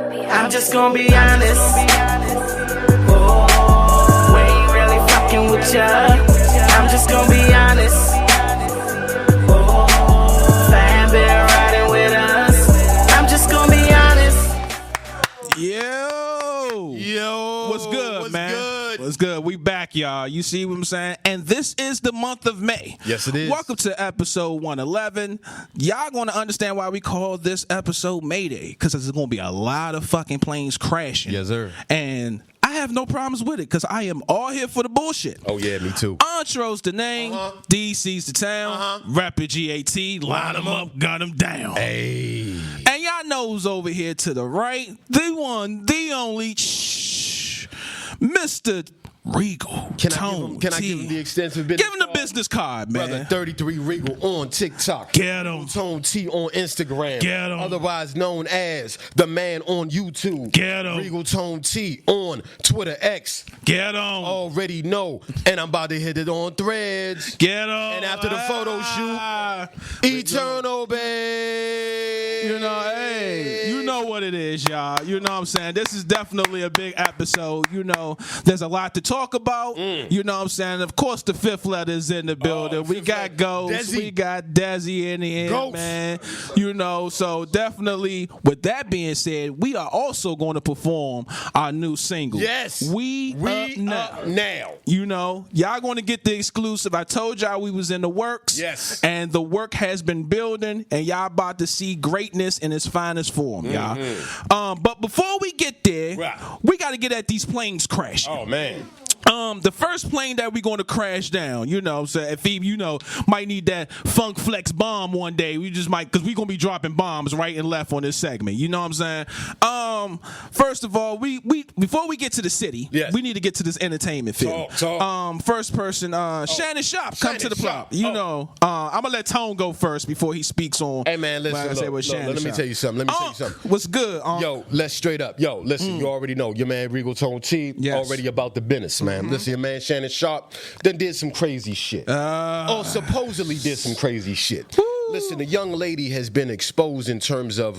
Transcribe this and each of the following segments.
I'm just gonna be honest. Oh, we ain't really fucking with ya. I'm just gonna be honest. Oh, fam been riding with us. I'm just gonna be honest. Yo, what's good, what's man? good? What's good? We back, y'all. You see what I'm saying? And this is the month of May. Yes, it is. Welcome to episode 111. Y'all gonna understand why we call this episode Mayday, because there's gonna be a lot of fucking planes crashing. Yes, sir. And I have no problems with it, because I am all here for the bullshit. Oh, yeah, me too. Entro's the name, DC's the town, Rapid GAT, line them up, gun them down. Hey. And y'all knows over here to the right, the one, the only, Mr. Regal. Can I give him the extensive business Give him the card? business card, man. Brother 33 Regal on TikTok. Get him. Tone T on Instagram. Get him. Otherwise known as the man on YouTube. Get him. Regal Tone T on Twitter X. Get him. Already know. And I'm about to hit it on Threads. Get him. And after the photo shoot, Eternal Babe. You know, hey, you know what it is, y'all. You know what I'm saying? This is definitely a big episode. You know, there's a lot to talk about. You know what I'm saying? Of course, the fifth letter is in the building. We got Ghost. Desi. We got Desi in the end, Ghost. man. You know, so definitely, with that being said, we are also going to perform our new single. Yes. We Up Up Now. You know, y'all going to get the exclusive. I told y'all we was in the works. Yes. And the work has been building, and y'all about to see greatness in its finest form, y'all. But before we get there, Right. we got to get at these planes crashing. Oh, man. The first plane that we're going to crash down, you know, so if he, you know, might need that Funk Flex bomb one day, we just might, because we're going to be dropping bombs right and left on this segment, you know what I'm saying? First of all, we before we get to the city, Yes. we need to get to this entertainment field. Talk. First person, Shannon Sharp, come Shannon to the Sharp. prop. You know, I'm going to let Tone go first before he speaks on. Hey, man, listen, like I said, with Shannon let me Sharp. tell you something. What's good? Yo, let's straight up. Yo, listen, you already know your man Regal Tone T Yes. already about the business, man. Listen, your man Shannon Sharp done did some crazy shit. Or supposedly did some crazy shit. Listen, the young lady has been exposed in terms of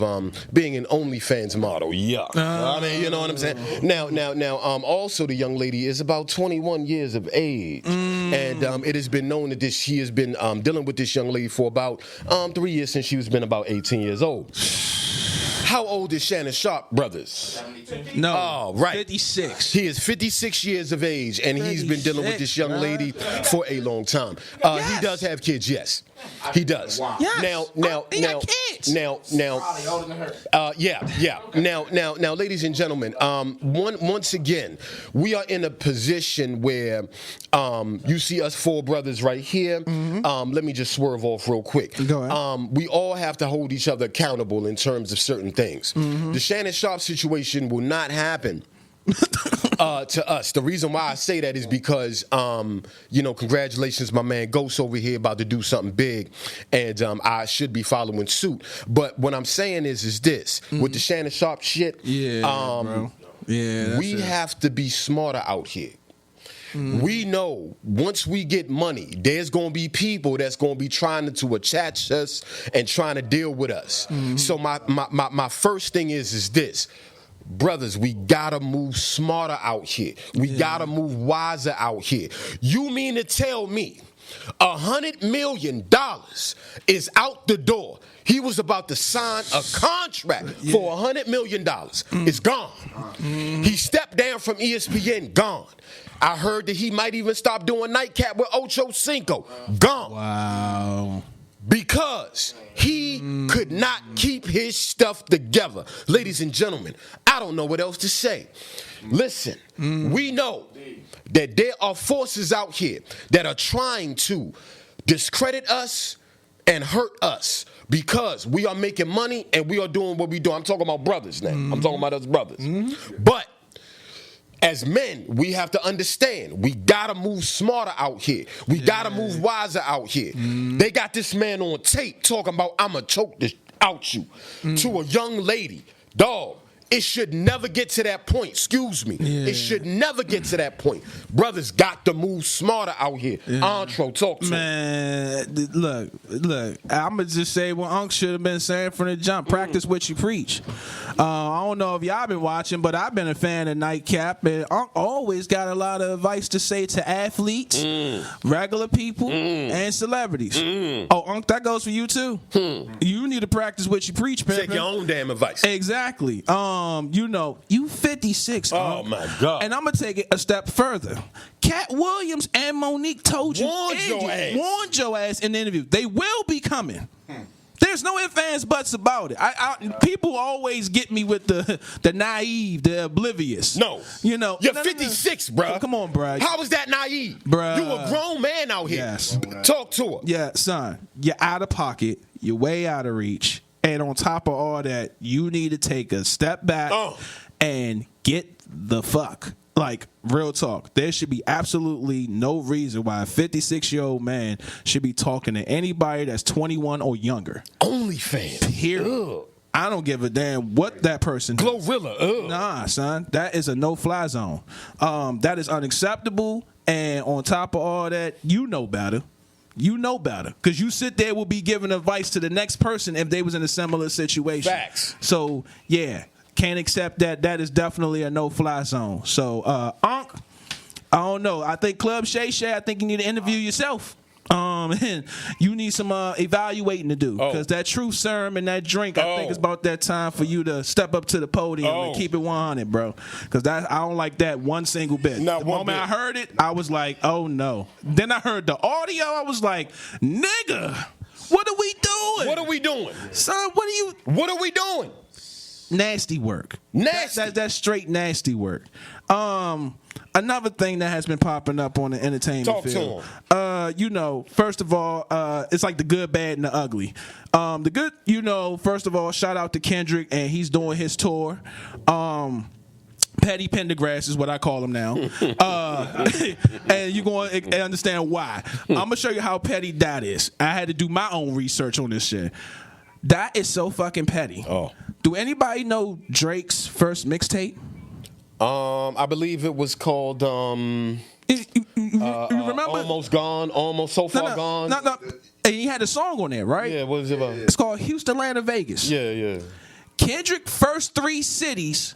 being an OnlyFans model. Yuck. I mean, you know what I'm saying? Now, also the young lady is about 21 years of age. And it has been known that she has been dealing with this young lady for about 3 years since she was been about 18 years old. How old is Shannon Sharp, brothers? No, Oh, right. 56. He is 56 years of age, and he's been dealing with this young lady for a long time. He does have kids, yes. He does. Wow. Yes. He got kids. Now, ladies and gentlemen, once again, we are in a position where you see us four brothers right here. Let me just swerve off real quick. Go ahead. We all have to hold each other accountable in terms of certain things. The Shannon Sharp situation will not happen to us. The reason why I say that is because, congratulations, my man Ghost over here about to do something big, and I should be following suit. But what I'm saying is this: with the Shannon Sharp shit, bro. Yeah, we have to be smarter out here. We know once we get money, there's going to be people that's going to be trying to attach us and trying to deal with us. So my first thing is this. Brothers, we gotta move smarter out here. We gotta move wiser out here. You mean to tell me $100 million is out the door? He was about to sign a contract for $100 million. It's gone. He stepped down from ESPN, gone. I heard that he might even stop doing Nightcap with Ocho Cinco. Gone. Wow. Because he could not keep his stuff together. Ladies and gentlemen, I don't know what else to say. Listen, we know that there are forces out here that are trying to discredit us and hurt us because we are making money and we are doing what we do. I'm talking about brothers now. I'm talking about us brothers. But as men, we have to understand, we gotta move smarter out here. We gotta move wiser out here. They got this man on tape talking about, I'ma choke this out you to a young lady. Dog, It should never get to that point. Excuse me. It should never get to that point. Brothers got to move smarter out here. Antro, talk to him. Man, look. I'ma just say what Unc should have been saying from the jump. Practice what you preach. I don't know if y'all been watching, but I've been a fan of Nightcap, and Unc always got a lot of advice to say to athletes, regular people, and celebrities. Oh, Unc, that goes for you too. You need to practice what you preach, pimpin'. Take your own damn advice. Exactly. You 56. Oh, my God. And I'm gonna take it a step further. Cat Williams and Monique told you, warned your ass in the interview. They will be coming. There's no ifs, ands, buts about it. People always get me with the naive, the oblivious. No. You're 56, bruh. Oh, come on, bruh. How is that naive? Bruh. You a grown man out here. Yes. Talk to her. Yeah, son. You're out of pocket. You're way out of reach. And on top of all that, you need to take a step back and get the fuck. Like, real talk. There should be absolutely no reason why a 56-year-old man should be talking to anybody that's 21 or younger. OnlyFans. Period. I don't give a damn what that person does. Glorilla. Nah, son. That is a no-fly zone. That is unacceptable. And on top of all that, you know better. You know better. Because you sit there will be giving advice to the next person if they was in a similar situation. Facts. So, yeah. Can't accept that. That is definitely a no-fly zone. So, Unc, I don't know. I think Club Shay Shay, I think you need to interview yourself. And you need some evaluating to do. Because that truth serum and that drink, I think it's about that time for you to step up to the podium and keep it 100, bro. Because I don't like that one single bit. Not the one moment bit. I heard it, I was like, oh, no. Then I heard the audio. I was like, nigga, what are we doing? What are we doing? Son, What are we doing? Nasty work. Nasty. That's straight nasty work. Another thing that has been popping up on the entertainment Talk field. to him. First of all, it's like the good, bad, and the ugly. The good, first of all, shout out to Kendrick, and he's doing his tour. Petty Pendergrass is what I call him now. And you're going to understand why. I'm going to show you how petty that is. I had to do my own research on this shit. That is so fucking petty. Do anybody know Drake's first mixtape? I believe it was called You remember? Almost Gone, Almost So Far Gone. No. And he had a song on there, right? Yeah, what was it about? It's called Houston, Atlanta, Vegas. Yeah. Kendrick first 3 cities,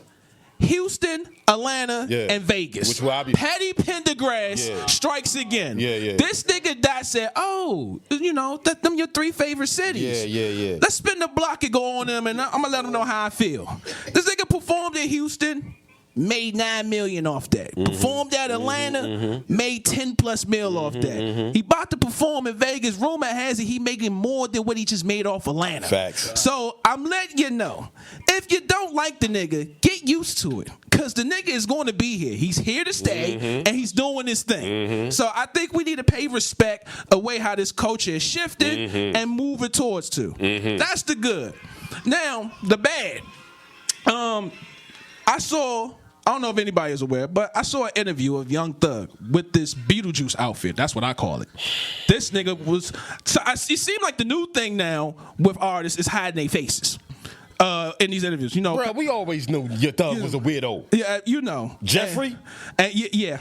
Houston, Atlanta, and Vegas. Which will I be? Petty Pendergrass strikes again. Yeah. This nigga that said, them your 3 favorite cities. Yeah. Let's spin the block and go on them, and I'm gonna let them know how I feel. This nigga performed in Houston, made $9 million off that. Performed at Atlanta, made $10+ million off that. He about to perform in Vegas. Rumor has it he making more than what he just made off Atlanta. Facts. So I'm letting you know, if you don't like the nigga, get used to it. Because the nigga is going to be here. He's here to stay, and he's doing his thing. So I think we need to pay respect away how this culture is shifting and move it towards to. That's the good. Now, the bad. I don't know if anybody is aware, but I saw an interview of Young Thug with this Beetlejuice outfit. That's what I call it. This nigga was... it seemed like the new thing now with artists is hiding their faces in these interviews. Bro, we always knew your Thug was a weirdo. Yeah, Jeffrey? Yeah.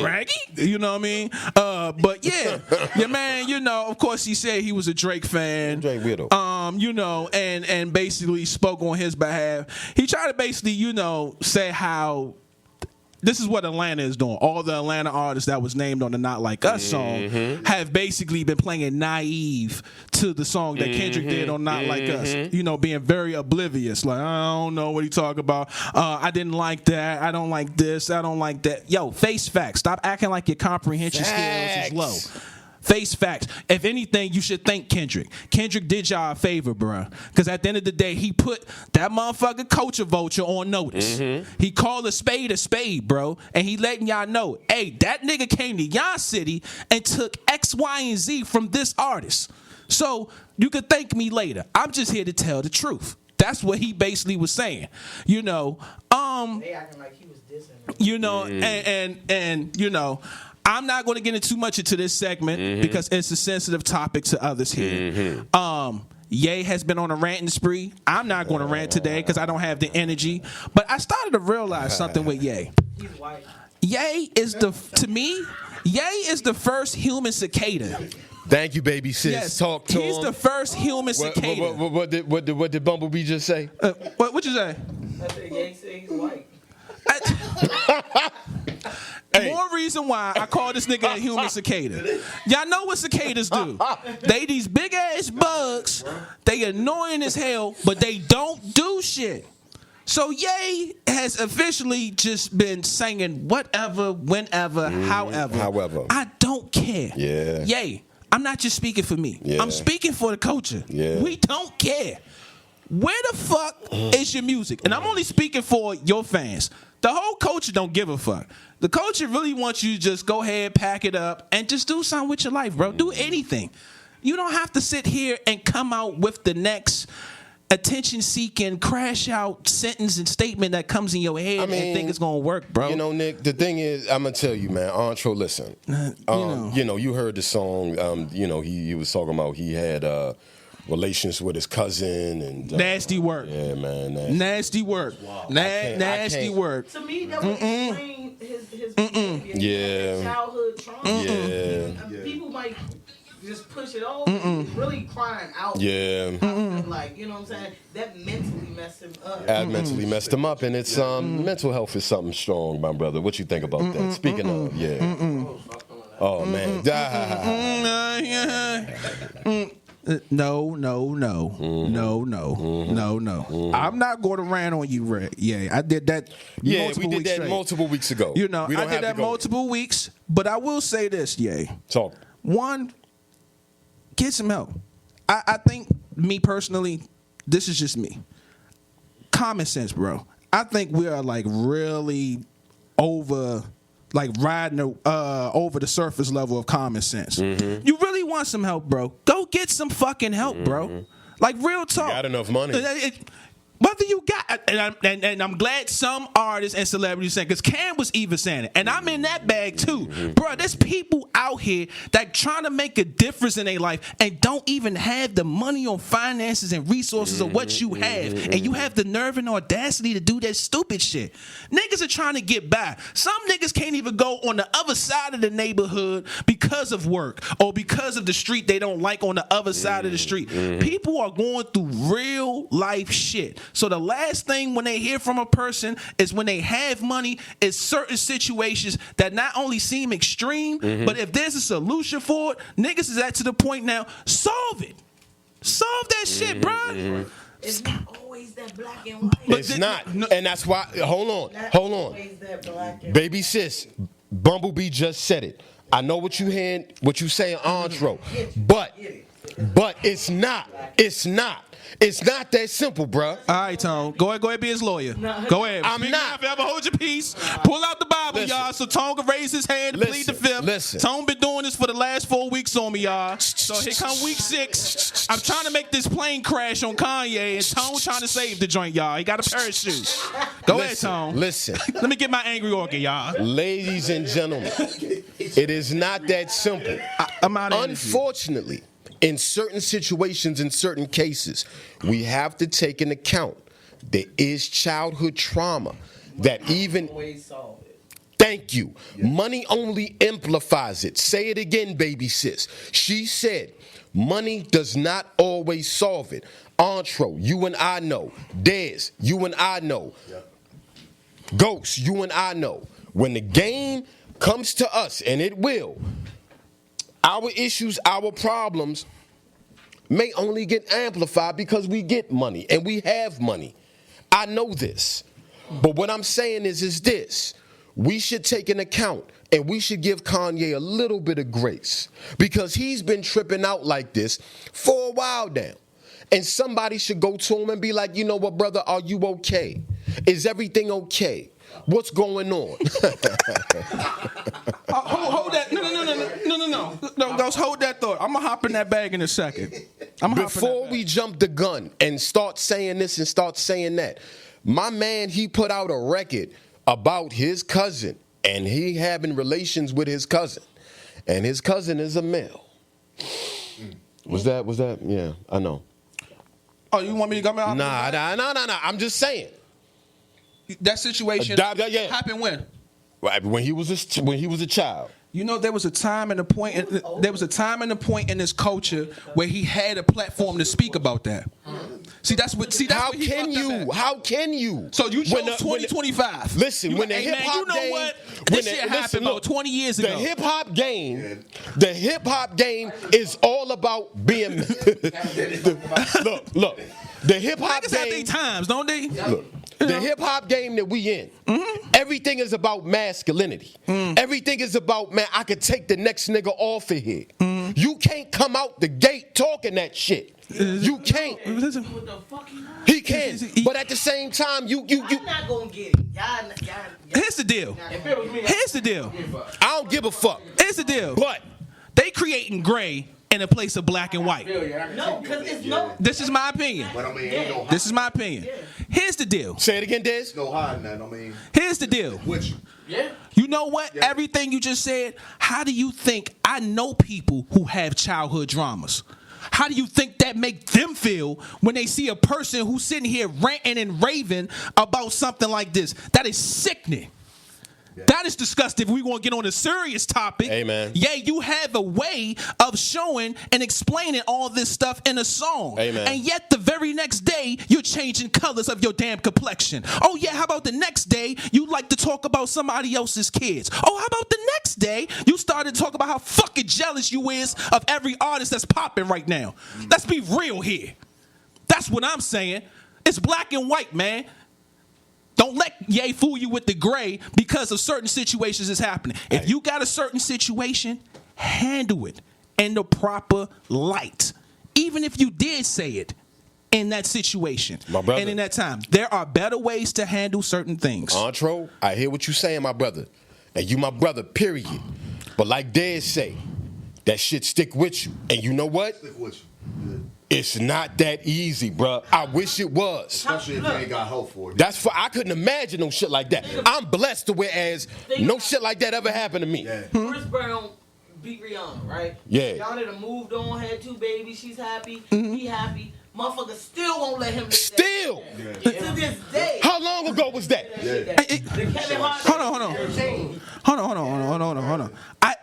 Raggy? You know what I mean? But yeah, your man, of course he said he was a Drake fan. Drake weirdo. And basically spoke on his behalf. He tried to basically, say how this is what Atlanta is doing. All the Atlanta artists that was named on the Not Like Us song have basically been playing naive to the song that Kendrick did on Not Like Us. Being very oblivious. Like, I don't know what he talking about. I didn't like that. I don't like this. I don't like that. Yo, face facts. Stop acting like your comprehension skills is low. Face facts. If anything, you should thank Kendrick. Kendrick did y'all a favor, bruh. Because at the end of the day, he put that motherfucker Culture Vulture on notice. He called a spade, bro. And he letting y'all know, hey, that nigga came to y'all city and took X, Y, and Z from this artist. So you could thank me later. I'm just here to tell the truth. That's what he basically was saying. They acting like he was dissing. And I'm not going to get too much into this segment because it's a sensitive topic to others here. Ye has been on a ranting spree. I'm not going to rant today because I don't have the energy. But I started to realize something with Ye. He's white. Ye is to me, Ye is the first human cicada. Thank you, baby sis. Yes, Talk to he's him. the first human cicada. What did Bumblebee just say? What you say? I said, Ye said he's white. More reason why I call this nigga a human cicada. Y'all know what cicadas do. They these big ass bugs. They annoying as hell, but they don't do shit. So Ye has officially just been singing whatever, whenever, however. I don't care. Yeah. Ye, I'm not just speaking for me. Yeah. I'm speaking for the culture. Yeah. We don't care. Where the fuck is your music? And I'm only speaking for your fans. The whole culture don't give a fuck. The culture really wants you to just go ahead, pack it up, and just do something with your life, bro. Do anything. You don't have to sit here and come out with the next attention-seeking, crash-out sentence and statement that comes in your head and think it's gonna work, bro. You know, Nick, the thing is, I'm gonna tell you, man, Antro, listen. You heard the song, he was talking about he had relations with his cousin and nasty work. Yeah, man. Nasty work. Nasty work. To me, that would explain his behavior. Yeah. Childhood trauma. Yeah. People might just push it off. Really crying out. Yeah. Like, you know what I'm saying? That mentally messed him up. That mentally messed him up, and it's mental health is something strong, my brother. What you think about that? Speaking of, yeah. Oh man. No. I'm not going to rant on you, Ray. Yeah, I did that. Yeah, we did that multiple weeks ago. You know, I did that multiple weeks, but I will say this, Talk. One, get some help. I think, me personally, this is just me. Common sense, bro. I think we are like really riding over the surface level of common sense. You really want some help, bro? Go get some fucking help, bro. Like, real talk. You got enough money. Whether you got, and I'm glad some artists and celebrities saying, because Cam was even saying it, and I'm in that bag too, bro. There's people out here that trying to make a difference in their life and don't even have the money or finances and resources of what you have, and you have the nerve and audacity to do that stupid shit. Niggas are trying to get by. Some niggas can't even go on the other side of the neighborhood because of work or because of the street they don't like on the other side of the street. People are going through real life shit. So the last thing when they hear from a person is when they have money is certain situations that not only seem extreme, but if there's a solution for it, niggas is at to the point now, solve it. Solve that shit, bro. It's not always that black and white. It's not. And that's why, hold on. Baby sis, Bumblebee just said it. I know what you saying, Antro, but it's not. It's not that simple, bruh. All right, Tone. Go ahead, be his lawyer. Go ahead. I'm Speak not. If you ever hold your peace, pull out the Bible, Listen. y'all, so Tone can raise his hand and plead the fifth. Listen. Tone been doing this for the last 4 weeks on me, y'all. So here come week 6. I'm trying to make this plane crash on Kanye, and Tone trying to save the joint, y'all. He got a parachute. Go ahead, Tone. Listen. Let me get my angry organ, y'all. Ladies and gentlemen, it is not that simple. I'm out of Unfortunately, in certain situations, in certain cases, we have to take into account there is childhood trauma that even. Thank you. Money only amplifies it. Say it again, baby sis. She said, money does not always solve it. Antro, you and I know. Dez, you and I know. Ghost, you and I know. When the game comes to us, and it will, our issues, our problems may only get amplified because we get money and we have money. I know this. But what I'm saying is this. We should take an account and we should give Kanye a little bit of grace because he's been tripping out like this for a while now. And somebody should go to him and be like, you know what, brother, are you okay? Is everything okay? What's going on? Hold that. No. Ghost, hold that thought. I'm going to hop in that bag in a second. Before we jump the gun and start saying this and start saying that, my man, he put out a record about his cousin and he having relations with his cousin. And his cousin is a male. Was that? Yeah, I know. Oh, you want me to come out? Nah. I'm just saying. That situation Yeah. happened when? Right, when he was a child. You know, there was a time and a point. There was a time and a point in this culture where he had a platform to speak about that. See, that's what. How can you? So you chose 2025. Listen, when the hip hop you know game, what? This shit happened about 20 years ago. The hip hop game is all about being. Look. The hip hop Niggas have their game. times, don't they? Look, the hip hop game that we in, everything is about masculinity. Everything is about, man, I could take the next nigga off of here. You can't come out the gate talking that shit. You can't. He can, but at the same time, you. I'm not gonna get it. Here's the deal. Here's the deal. I don't give a fuck. Here's the deal. But they creating gray in a place of black and white. No, because it's no. This is my opinion. But I mean, ain't no This is my opinion. Here's the deal. say it again, Des. no hiding that. I mean, Here's the deal. with you. You know what? Everything you just said, how do you think I know people who have childhood dramas? How do you think that make them feel when they see a person who's sitting here ranting and raving about something like this? That is sickening. That is disgusting. If we want to get on a serious topic, Amen. Yeah, you have a way of showing and explaining all this stuff in a song. Amen. And yet the very next day, you're changing colors of your damn complexion. Oh yeah, how about the next day, you like to talk about somebody else's kids? Oh, how about the next day, you started to talk about how fucking jealous you is of every artist that's popping right now. Let's be real here. That's what I'm saying. It's black and white, man. Don't let Ye fool you with the gray because of certain situations that's happening. If you got a certain situation, handle it in the proper light. Even if you did say it in that situation My brother. and in that time. There are better ways to handle certain things. Antro, I hear what you saying, my brother. And you my brother, period. But like Dez say, that shit stick with you. And you know what? Stick with you. Yeah. It's not that easy, bruh. I wish it was. Especially if you ain't got help for it. That's for I couldn't imagine no shit like that. I'm blessed to whereas no shit like that ever happened to me. Yeah. Chris Brown beat Rihanna, right? Yeah. Rihanna done moved on, had 2 babies. She's happy. He happy. Motherfucker still won't let him live Still. that. To this day. How long ago was that? The Kevin Hart. Hold on.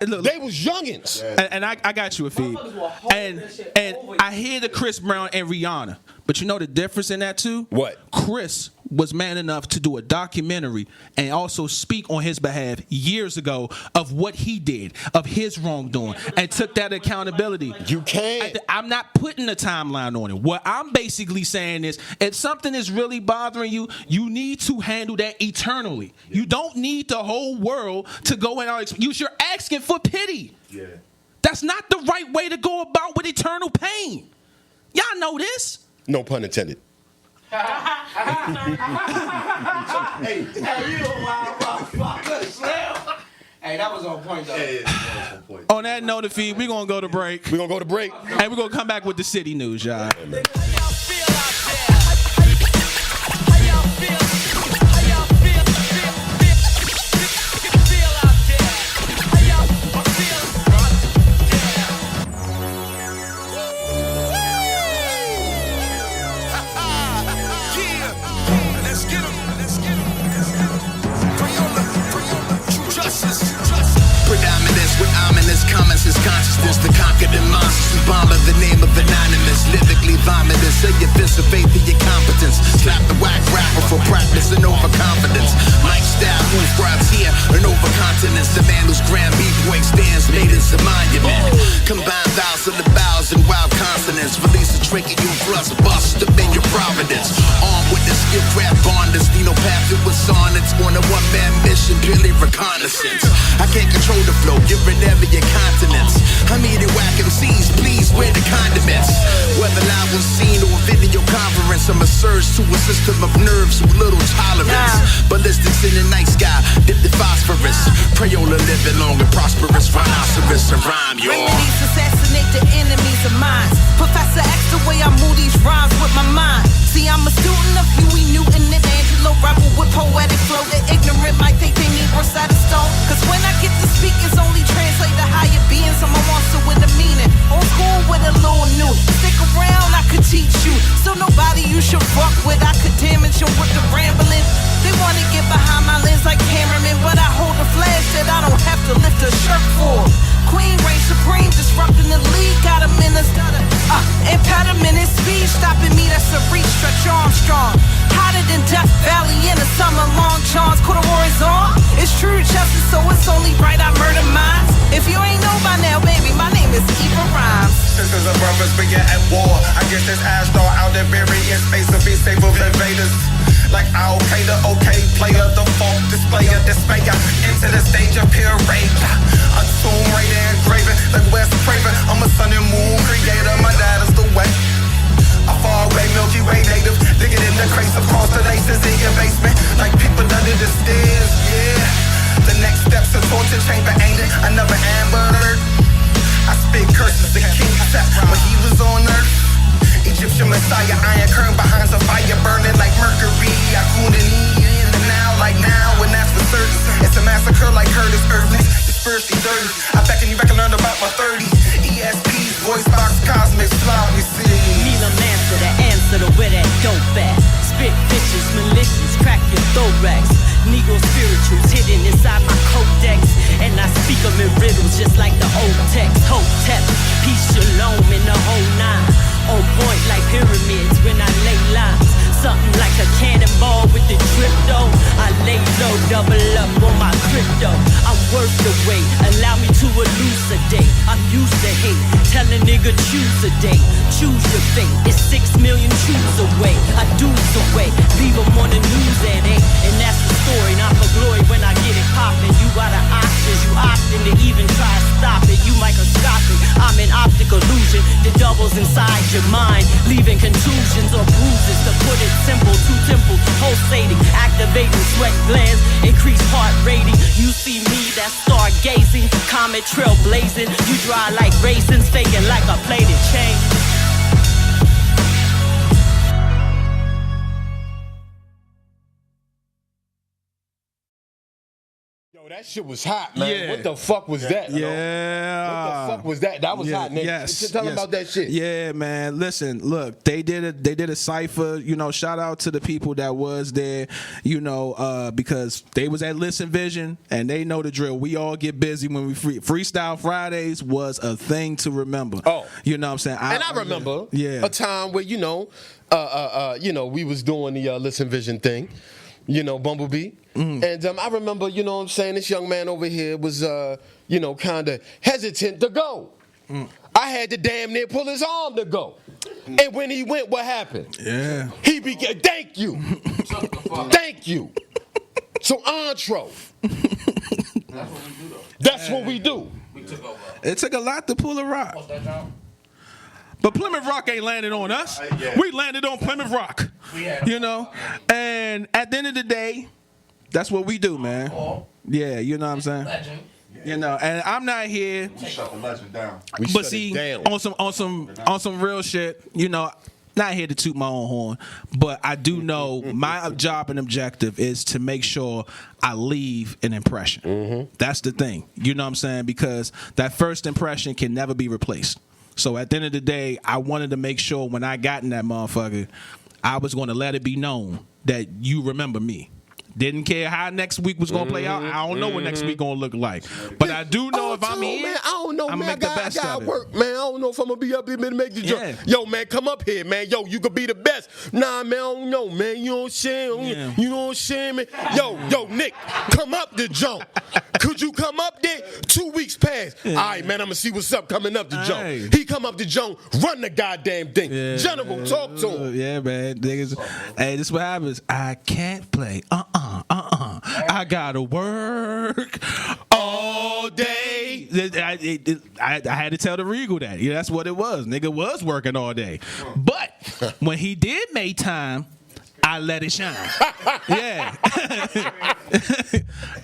Look, They was youngins. and I got you, Afid. Motherfuckers will hold And that shit and over I hear the Chris Brown and Rihanna, but you know the difference in that too? What? Chris was man enough to do a documentary and also speak on his behalf years ago of what he did, of his wrongdoing, and took that accountability. You can't. I'm not putting a timeline on it. What I'm basically saying is, if something is really bothering you, you need to handle that eternally. You don't need the whole world to go and you're asking for pity. Yeah. That's not the right way to go about with eternal pain. Y'all know this. No pun intended. Hey, you a wild motherfucker, Slim. Hey, that was on point, though. Yeah, that's one point. On that note, Afid, we're going to go to break. We're gonna go to break. And we're going to come back with the city news, y'all. Predominance with ominous comments is consciousness to conquer the monsters. We bomb in the name of anonymous, lyrically vomitous. Say your fist of faith in your competence. Slap the whack rapper for practice and overconfidence. Mike style move crowds here and over continents. The man whose grand B-point stands made as a monument. Combine vowels of the vowels and wild consonants. Release a trinket you thrust, bust up in your providence. Armed with the skill craft bonders, Dino path it was on. It's on a one-man mission, purely reconnaissance. I can't control the flow, give whenever your continents. I'm eating whack MCs, please, where the condiments? Whether live on scene or video conference, I'm a surge to a system of nerves with little tolerance. Ballistics in the night sky, dip the phosphorus. Crayola living long and prosperous, rhinoceros and rhyme, y'all. Remedies assassinate the enemies of mine. Professor X, the way I move these rhymes with my mind. See, I'm a student of Huey Newton and Angelo, rebel with poetic flow. The ignorant might think they need Rosetta Stone. Cause when I get to speak, it's only translate to higher beings. I'm a monster with a meaning. Old school with a little new. Stick around, I could teach you. So nobody stopping me, that's a reach, stretch Armstrong. Hotter than Death Valley in the summer, long charms, corduroy is on. It's true to justice, so it's only right I murder minds. If you ain't know by now, baby, my name is Eva Rhymes. Sisters and brothers, we are at war. I guess this Ashdar out there buried in space to be safe of invaders. Like Al Qaeda, okay, player, the folk displayer, displayer, into the stage of pure rage. A tomb raider engraving, like Wes Craven. I'm a sun and moon creator, my dad is the way. A far away Milky Way native, digging in the crates of constellations in your basement, like people under the stairs, yeah. The next step's a torture chamber, ain't it? Another Amber Alert. I spit curses to King Tut when he was on earth. Egyptian Messiah, Iron Curtain behind the fire, burning like mercury. I Kundalini in the now, like now, and that's for certain. It's a massacre like Curtis Earthlings. Dispersed these 30s. I beckon you back and learn about my 30s. ESPs, voice box, cosmic, slob, you see. Neil Manser, the answer to where that dope at. Spit vicious, malicious, crack your thorax. Negro spirituals hidden inside my codex. And I speak them in riddles just like the old text. Hotep, peace, shalom in the whole nine. On point like pyramids when I lay lines. Something like a cannonball with the drip though. I lay low, double up on my crypto. I'm worth the wait, allow me to elucidate. I'm used to hate, tell a nigga choose a date. Choose your fate, it's 6 million choose away. I do's away, leave them on the news at 8. And that's the story, not for glory when I get it poppin'. You got an options, you optin' to even try to stop it. You microscopic, I'm an optic illusion. The doubles inside your mind, leaving contusions or bruises. To put it simple, two temples pulsating, activating sweat glands, increased heart rating. You see me, that's stargazing, comet trail blazing. You dry like raisins, faking like a plated chain. Yo, that shit was hot, man. Yeah. What the fuck was that? Yeah. What the fuck was that? That was hot, nigga. Yes. Tell them about that shit. Yeah, man. Listen, look, they did a cipher. You know, shout out to the people that was there. You know, because they was at Listen Vision and they know the drill. We all get busy when we Freestyle Fridays was a thing to remember. Oh, you know what I'm saying? I remember a time where you know, we was doing the Listen Vision thing. You know, Bumblebee. And I remember, you know what I'm saying, this young man over here was, kind of hesitant to go. I had to damn near pull his arm to go. And when he went, what happened? Yeah. He began, thank you. Thank you. So, intro. That's what we do. It took a lot to pull a rock. But Plymouth Rock ain't landed on us. We landed on Plymouth Rock. You know? And at the end of the day, that's what we do, man. Yeah, you know what I'm saying? Legend. You know, and I'm not here. Shut the legend down. But see, on some real shit, you know, not here to toot my own horn, but I do know my job and objective is to make sure I leave an impression. That's the thing. You know what I'm saying? Because that first impression can never be replaced. So at the end of the day, I wanted to make sure when I got in that motherfucker, I was going to let it be known that you remember me. Didn't care how next week was gonna play out. I don't know what next week gonna look like, but I do know if I'm here, man, I don't know, I'm man. make the best I got of it. work, man. I don't know if I'm gonna be up here to make the joke. Yeah. Yo, man, come up here, man. Yo, you could be the best. Nah, man, I don't know, man. You know what I'm saying? Yeah. You know what I'm saying, man? Yo, Nick, come up the jump. Could you come up there? 2 weeks passed. All right, man, I'm gonna see what's up coming up the jump. Hey. He come up the jump, run the goddamn thing. Yeah. General, talk to him. Yeah, man. Niggas, hey, this is what happens. I can't play. I gotta work all day. I had to tell the Regal that. Yeah, that's what it was. Nigga was working all day. But when he did make time, I let it shine. Yeah.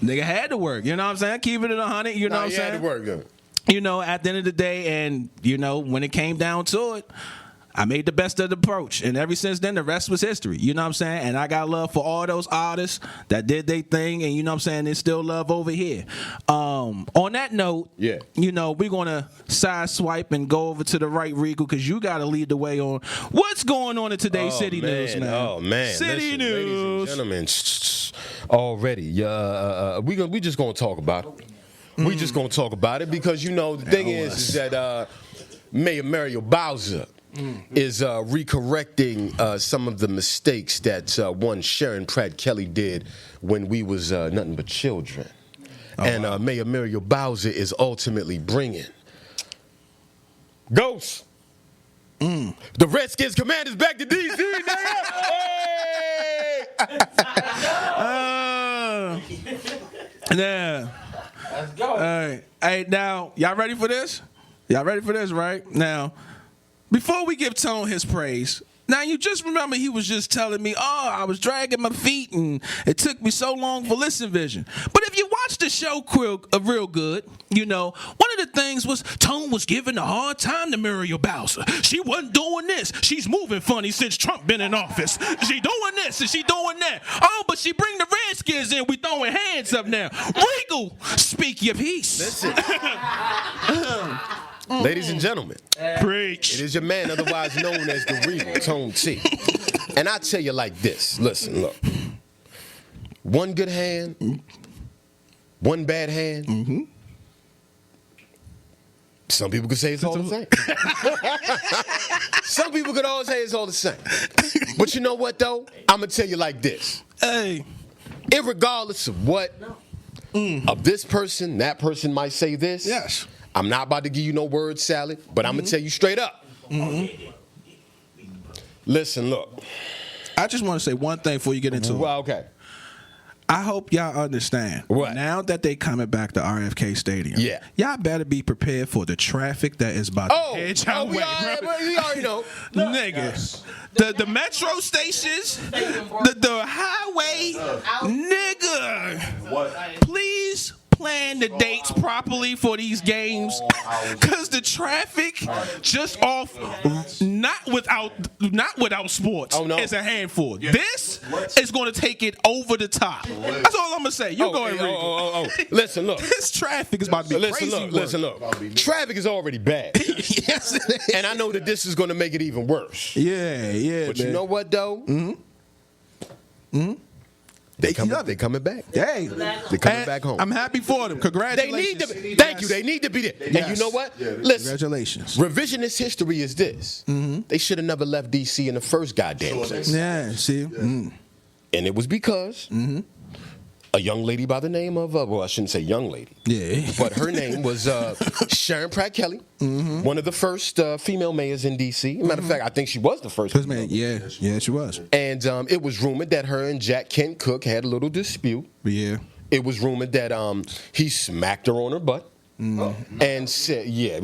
Nigga had to work. You know what I'm saying? Keeping it 100. You know what I'm saying? Had to work, yeah. You know, at the end of the day, and, you know, when it came down to it, I made the best of the approach. And ever since then, the rest was history. You know what I'm saying? And I got love for all those artists that did their thing. And, you know what I'm saying, there's still love over here. On that note, yeah, you know, we're going to side swipe and go over to the right, Regal, because you got to lead the way on what's going on in today's City News, man. Oh, man. City Listen, News. Ladies and gentlemen, already, we just going to talk about it. We just going to talk about it because, you know, the thing is that Mayor Muriel Bowser, is recorrecting some of the mistakes that one Sharon Pratt Kelly did when we was nothing but children. Mayor Muriel Bowser is ultimately bringing Ghost. The Redskins Commanders back to D.C. Yeah. Let's go. All right. Hey, now, y'all ready for this? Y'all ready for this, right? Now, before we give Tone his praise, now you just remember he was just telling me, oh, I was dragging my feet and it took me so long for Listen Vision. But if you watch the show real good, you know, one of the things was Tone was giving a hard time to Muriel Bowser. She wasn't doing this. She's moving funny since Trump been in office. She doing this and she doing that. Oh, but she bring the Redskins in. We throwing hands up now. Regal, speak your piece. Listen. Ladies and gentlemen, Preach. it is your man, otherwise known as the Regal Tone T. And I tell you like this. Listen, look. One good hand, one bad hand. Some people could say it's all the same. Some people could always say it's all the same. But you know what, though? I'm going to tell you like this. Hey. Irregardless of what of this person, that person might say this. Yes. I'm not about to give you no word salad, but I'm going to tell you straight up. Listen, look. I just want to say one thing before you get into it. Well, okay. I hope y'all understand. What? Now that they coming back to RFK Stadium, Yeah. y'all better be prepared for the traffic that is about to head y'all way. We already know. Nigga. The metro stations, the highway, nigga. Please plan the dates properly for these games, because the traffic just off not without sports is a handful. This is going to take it over the top. That's all I'm going to say. You go ahead, Regal. Listen, look. This traffic is about to be crazy. Listen, look. Traffic is already bad. Yes, it is. And I know that this is going to make it even worse. Yeah. But you know what, though? They coming back. Hey, They're coming back home. I'm happy for them. They Congratulations. need to. Thank you. They need to be there. Yes. And you know what? Listen. Congratulations. Revisionist history is this. They should have never left D.C. in the first goddamn place. Yeah, see? And it was because a young lady by the name of, well, I shouldn't say young lady. Yeah. But her name was Sharon Pratt Kelly, one of the first female mayors in D.C. Matter of fact, I think she was the first. Man, yeah, she was. And it was rumored that her and Jack Kent Cooke had a little dispute. Yeah. It was rumored that he smacked her on her butt and said, Yeah,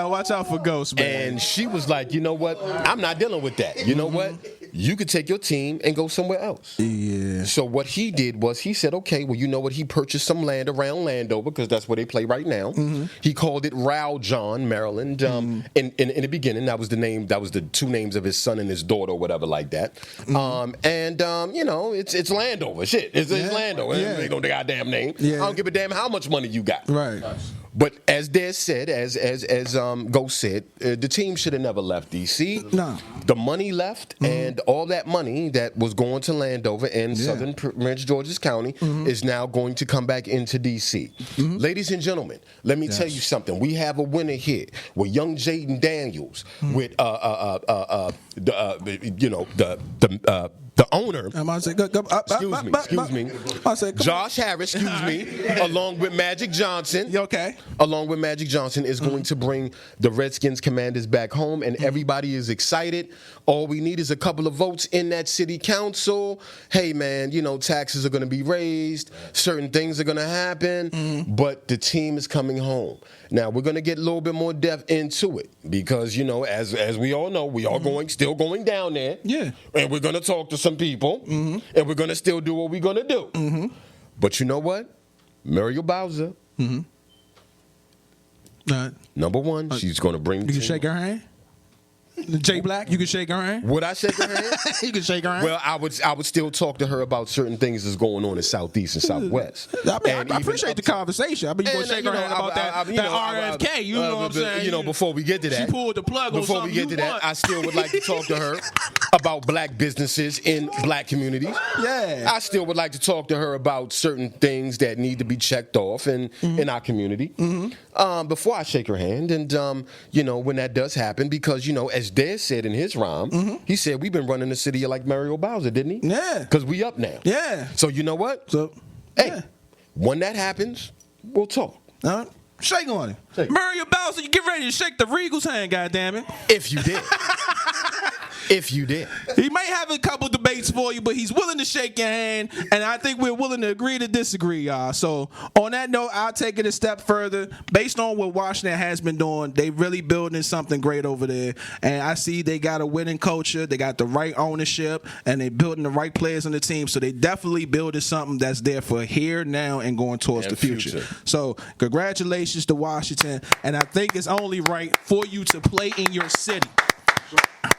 watch out for ghosts, man. And she was like, you know what? I'm not dealing with that. You know what? You could take your team and go somewhere else. Yeah. So what he did was he said, okay, well, you know what? He purchased some land around Landover because that's where they play right now. He called it Rowjohn, Maryland. In the beginning, that was the name. That was the two names of his son and his daughter, or whatever, like that. You know, it's Landover. Shit, it's Landover. Yeah. It ain't no goddamn name. Yeah. I don't give a damn how much money you got. Right. But as Des said, as Ghost said, the team should have never left D.C. No. The money left, and all that money that was going to Landover and Southern Prince George's County is now going to come back into D.C. Ladies and gentlemen, let me tell you something. We have a winner here with young Jaden Daniels, with the owner. Excuse me. Josh Harris, along with Magic Johnson. Okay. Along with Magic Johnson is going to bring the Redskins Commanders back home, and everybody is excited. All we need is a couple of votes in that city council. Hey, man, you know, taxes are going to be raised. Certain things are going to happen, but the team is coming home. Now, we're going to get a little bit more depth into it because, you know, as we all know, we are still going down there. Yeah. And we're going to talk to some people, and we're going to still do what we're going to do. But you know what? Muriel Bowser, number one, she's going to bring the You can team. shake her hand? Jay Black, you can shake her hand? Would I shake her hand? You can shake her hand? Well, I would still talk to her about certain things that's going on in Southeast and Southwest. I mean, I appreciate the conversation. I mean, you're going to shake her hand about that RFK. You know what I'm saying? You know, before we get to that. She pulled the plug on Before something we get to that, I still would like to talk to her about black businesses in black communities. Yeah. I still would like to talk to her about certain things that need to be checked off in our community before I shake her hand. And, you know, when that does happen, because, you know, as Dez said in his rhyme, he said, we've been running the city like Mario Bowser, didn't he? Yeah. Because we up now. Yeah. So you know what? So, Hey, yeah. when that happens, we'll talk. Shake on him. Shake. Mario Bowser, you get ready to shake the Regal's hand, goddammit. If you did. If you did. He might have a couple debates for you, but he's willing to shake your hand, and I think we're willing to agree to disagree, y'all. So on that note, I'll take it a step further. Based on what Washington has been doing, they really building something great over there, and I see they got a winning culture, they got the right ownership, and they building the right players on the team, so they definitely building something that's there for here, now, and going towards the future. So congratulations to Washington, and I think it's only right for you to play in your city.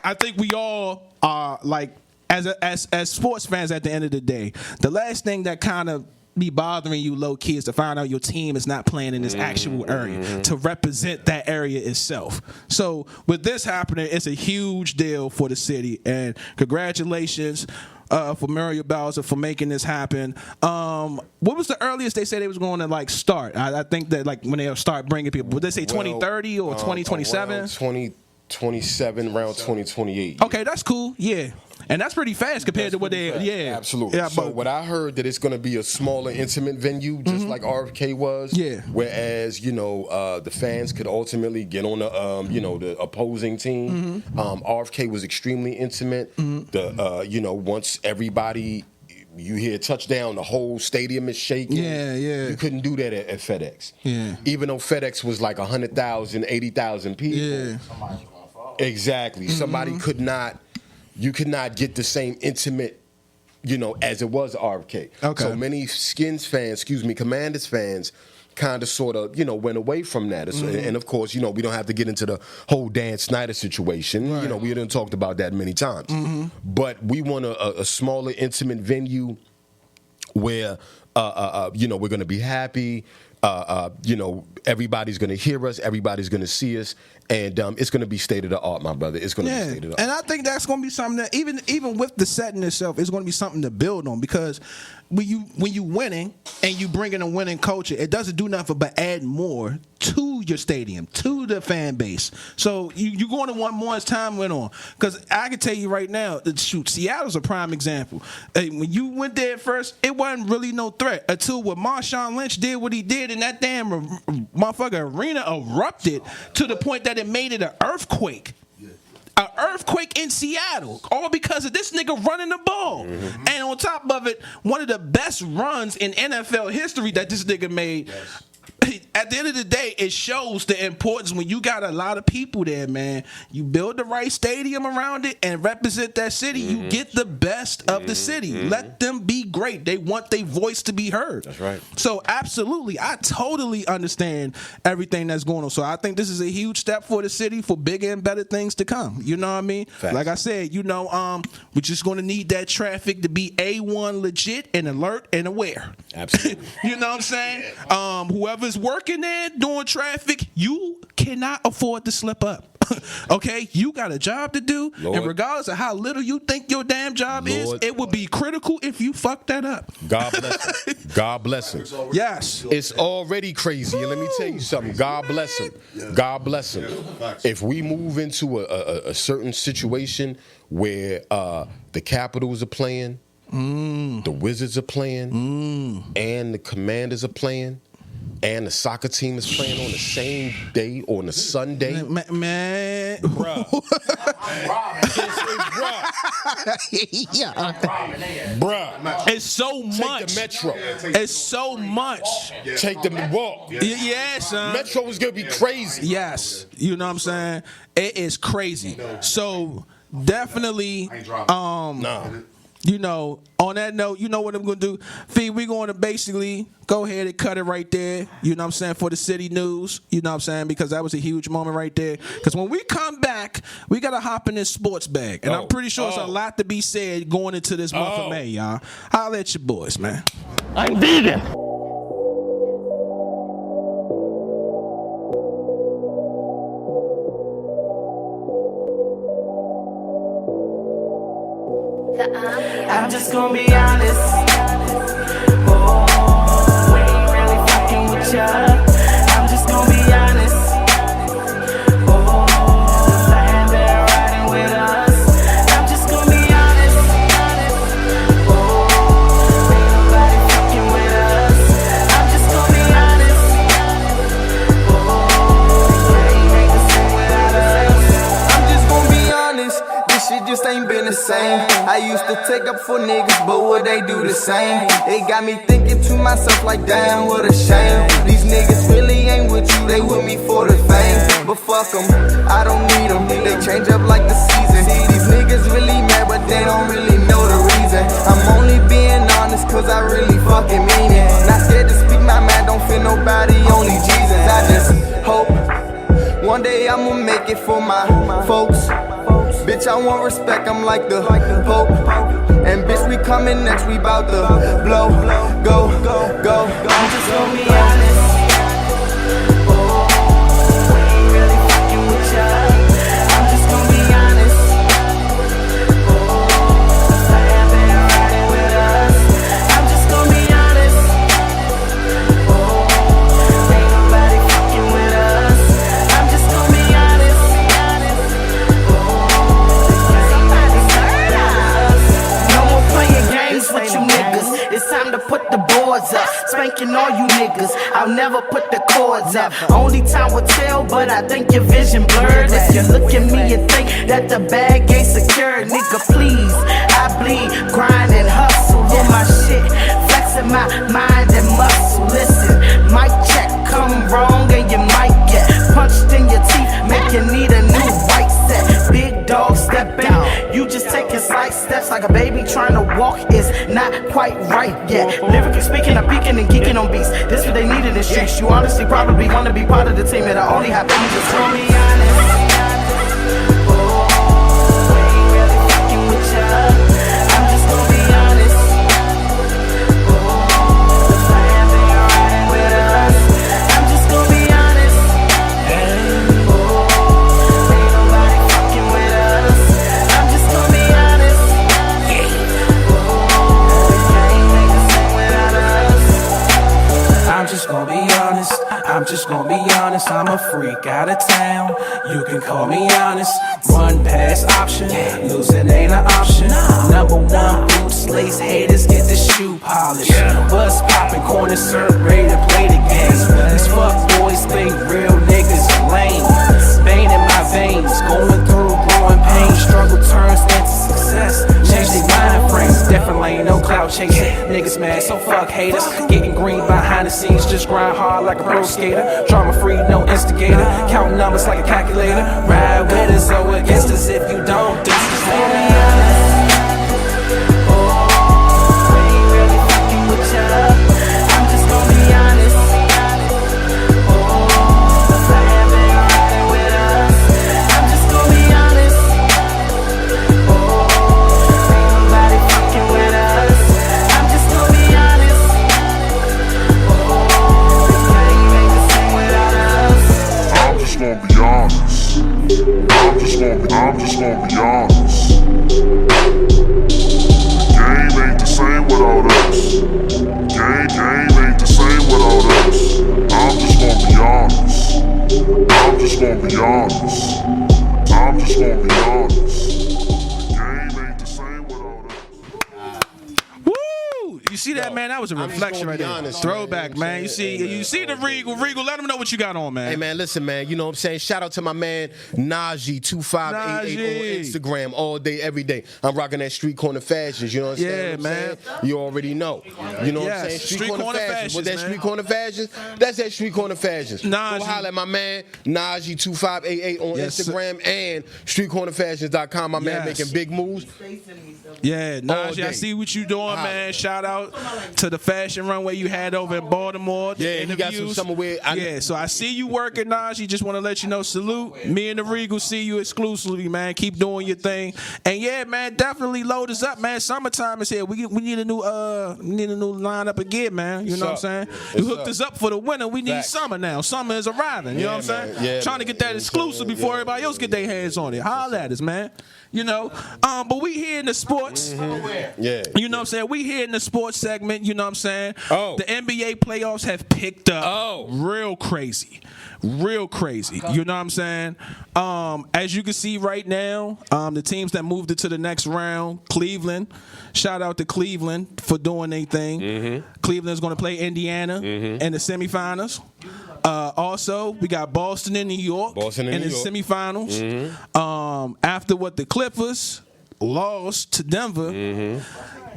I think we all are like, as sports fans at the end of the day, the last thing that kind of be bothering you low key is to find out your team is not playing in this actual area to represent that area itself. So with this happening, it's a huge deal for the city, and congratulations for Mario Bowser for making this happen. What was the earliest they said they was going to like start? I think that like when they start bringing people, would they say 2030 or 2027? 2027, around 2028. Okay, that's cool. Yeah. And that's pretty fast compared to what they, Absolutely. Yeah, So but what I heard that it's going to be a smaller, intimate venue, just like RFK was. Yeah. Whereas, you know, the fans could ultimately get on the, you know, the opposing team. RFK was extremely intimate. The, you know, once everybody, you hear touchdown, the whole stadium is shaking. Yeah. You couldn't do that at FedEx. Yeah. Even though FedEx was like 100,000, 80,000 people. Yeah. Exactly. Somebody could not, you could not get the same intimate, you know, as it was RFK. Okay. So many Commanders fans kind of sort of, you know, went away from that. And of course, you know, we don't have to get into the whole Dan Snyder situation. You know, we done talked about that many times. But we want a smaller, intimate venue where, you know, we're going to be happy. You know, everybody's going to hear us. Everybody's going to see us. And it's going to be state of the art, my brother. It's going to be state of the art. And I think that's going to be something that even with the setting itself, it's going to be something to build on, because when you winning and you bring in a winning culture, it doesn't do nothing but add more to your stadium, to the fan base. So you going to want more as time went on. Because I can tell you right now, Seattle's a prime example. When you went there first, it wasn't really no threat until what Marshawn Lynch did what he did, and that damn motherfucker arena erupted to the point that it made it an earthquake. An earthquake in Seattle, all because of this nigga running the ball. And on top of it, one of the best runs in NFL history that this nigga made. At the end of the day, it shows the importance when you got a lot of people there, man. You build the right stadium around it and represent that city, you get the best of the city. Let them be great. They want their voice to be heard. That's right. So absolutely, I totally understand everything that's going on. So I think this is a huge step for the city for bigger and better things to come. You know what I mean? Facts. Like I said, you know, we're just going to need that traffic to be A1 legit and alert and aware. Absolutely. You know what I'm saying? Whoever's working there doing traffic, you cannot afford to slip up. Okay? You got a job to do, Lord. and regardless of how little you think your damn job is, it would be critical if you fuck that up. God bless him. God bless him. Yes. It's already crazy. And let me tell you something. God bless him. God bless him. If we move into a certain situation where the Capitals are playing, the Wizards are playing, and the Commanders are playing, and the soccer team is playing on the same day or on a Sunday, Man. bruh. Bruh. It's so much. Take the Metro. It's so much. Take the walk. Yeah, son. Metro is going to be crazy. Yes. You know what I'm saying? It is crazy. So definitely, you know, on that note, you know what I'm going to do? Fee, we're going to basically go ahead and cut it right there, you know what I'm saying, for the city news, you know what I'm saying, because that was a huge moment right there. Because when we come back, we got to hop in this sports bag. And I'm pretty sure it's a lot to be said going into this month of May, y'all. Holla at your boys, man. I'm vegan. gonna be honest. Oh, we ain't really fucking with ya. I'm just gonna be honest. Oh, cause I ain't been riding with us. I'm just gonna be honest. Oh, ain't nobody fucking with us. I'm just gonna be honest. Oh, they ain't the same without us. I'm just gonna be honest, this shit just ain't been the same. I used to take up for niggas, but would they do the same? It got me thinking to myself like, damn, what a shame. These niggas really ain't with you, they with me for the fame. But fuck them, I don't need them, they change up like the season. These niggas really mad, but they don't really know the reason. I'm only being honest, cause I really fucking mean it. Not scared to speak my mind, don't fear nobody, only Jesus. I just hope one day I'ma make it for my folks. Bitch, I want respect, I'm like the Pope. And bitch, we coming next, we bout to blow. Go. I'm just gonna be honest. Oh, we ain't really fucking with ya. I'm just gonna be honest. Oh, cause I ain't been riding with us. I'm just gonna be honest. Oh, ain't nobody fucking with us. I'm just gonna be honest. No more playing games with you niggas. It's time to put the boards up. Spanking all you niggas. I'll never put the cords up. Only time will tell, but I think your vision blurred. If you look at me and think that the bag ain't secure, nigga, please. I bleed, grind and hustle on my shit. Flexing my mind and muscle. Listen, mic check, come wrong and you might get punched in your teeth. Make you need a new white set. Big dog stepping. You just taking slight steps like a baby trying to walk is not quite right yet. Lyrically speaking, I'm peeking and geeking on beats. This what they need in the streets. You honestly probably wanna be part of the team that I only have to just gonna be honest. Oh, we ain't really fucking with ya. I'm just gonna be honest. Oh, cause I ain't been riding with us. I'm just gonna be honest. Oh, ain't nobody fucking with us. I'm just gonna be honest. I'm just gonna be honest. I'm just gonna be honest. I'm a freak out of town. You can call me honest. Run past option. Losing ain't an option. Number one, boots, lace haters get the shoe polish. Bus popping, corner serve, ready to play the game. These fuck boys think real niggas are lame. Vein in my veins, going through growing pain. Struggle turns into success. Change their mind frames. Definitely ain't no clout chasing. Niggas mad, so fuck haters. Getting green behind the scenes, just grind hard like a pro skater. Drama free, no instigator. Counting numbers like a calculator. Ride with us or against us if you don't. This is later. I'm just gonna be honest. Oh, cause I ain't been riding with us. I'm just gonna be honest. Oh, ain't nobody fucking with us. I'm just gonna be honest. Oh, they ain't the same without us. I'm just gonna be honest. I'm just gonna be honest. Game ain't the same without us. Game ain't the same without us. I'm just gonna be honest. I'm just gonna be honest. I'm just gonna be honest. Game ain't the same without us. Woo! You see that, man? That was a reflection right there. honest, Throwback, man. You see the Regal. Regal, let them know what you got on, man. Hey man, listen, man. You know what I'm saying? Shout out to my man Najee2588 on Instagram all day, every day. I'm rocking that street corner fashions. You know what I'm saying? Yeah, man. You already know. You know what I'm saying? Street corner fashions. What's that street corner fashions? That's that street corner fashions. Najee. Go holler at my man Najee2588 on Instagram and streetcornerfashions.com. My man making big moves. Yeah, Najee, I day. see what you doing, man. Shout out to the fashion runway you had over in Baltimore. Yeah, he got some summer wear. Yeah, so I see you working, Najee. Just want to let you know, salute. Me and the Regal see you exclusively, man. Keep doing your thing. And yeah, man, definitely load us up, man. Summertime is here. We need a new lineup again, man. You know what I'm saying? You hooked us up for the winter. We need summer now. Summer is arriving. You know what I'm saying? Yeah, trying to get that exclusive before everybody else get their hands on it. Holla at us, man. you know. But we here in the sports. Yeah. You know what I'm saying? We here in the sports segment, you know what I'm saying? Oh. The NBA playoffs have picked up real crazy. Real crazy. You know what I'm saying? As you can see right now, the teams that moved it to the next round, Cleveland. Shout out to Cleveland for doing their thing. Cleveland's going to play Indiana in the semifinals. Also, we got Boston and New York in the semifinals. After what the Clippers lost to Denver.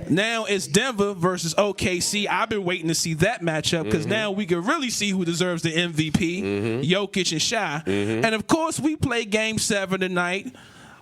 Now it's Denver versus OKC. I've been waiting to see that matchup because now we can really see who deserves the MVP, Jokic and Shai. And of course, we play Game 7 tonight.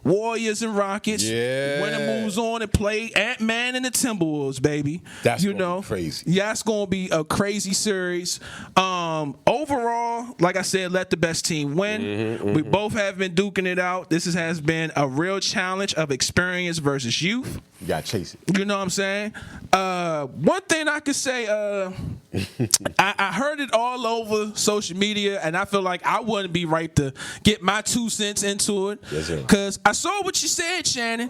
Warriors and Rockets. Yeah. Winner moves on and play Ant-Man and the Timberwolves, baby. That's you gonna know be crazy. Yeah, it's gonna be a crazy series. Overall, like I said, let the best team win. We both have been duking it out. This has been a real challenge of experience versus youth. You gotta chase it. You know what I'm saying? One thing I could say, I heard it all over social media, and I feel like I wouldn't be right to get my 2 cents into it. Yes, sir. Because I saw what you said, Shannon,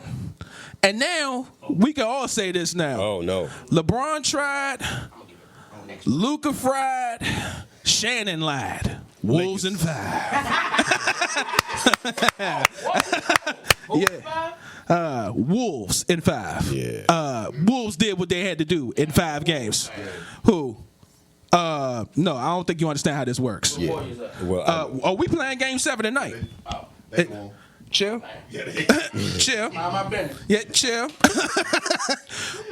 and now we can all say this now. Oh, no. LeBron tried, Luka fried, Shannon lied. Wolves in 5. Yeah. Wolves in 5. Yeah. Wolves did what they had to do in 5 games. Who? No, I don't think you understand how this works. Yeah. Well, Are we playing Game 7 tonight? Chill. Chill. Yeah, chill.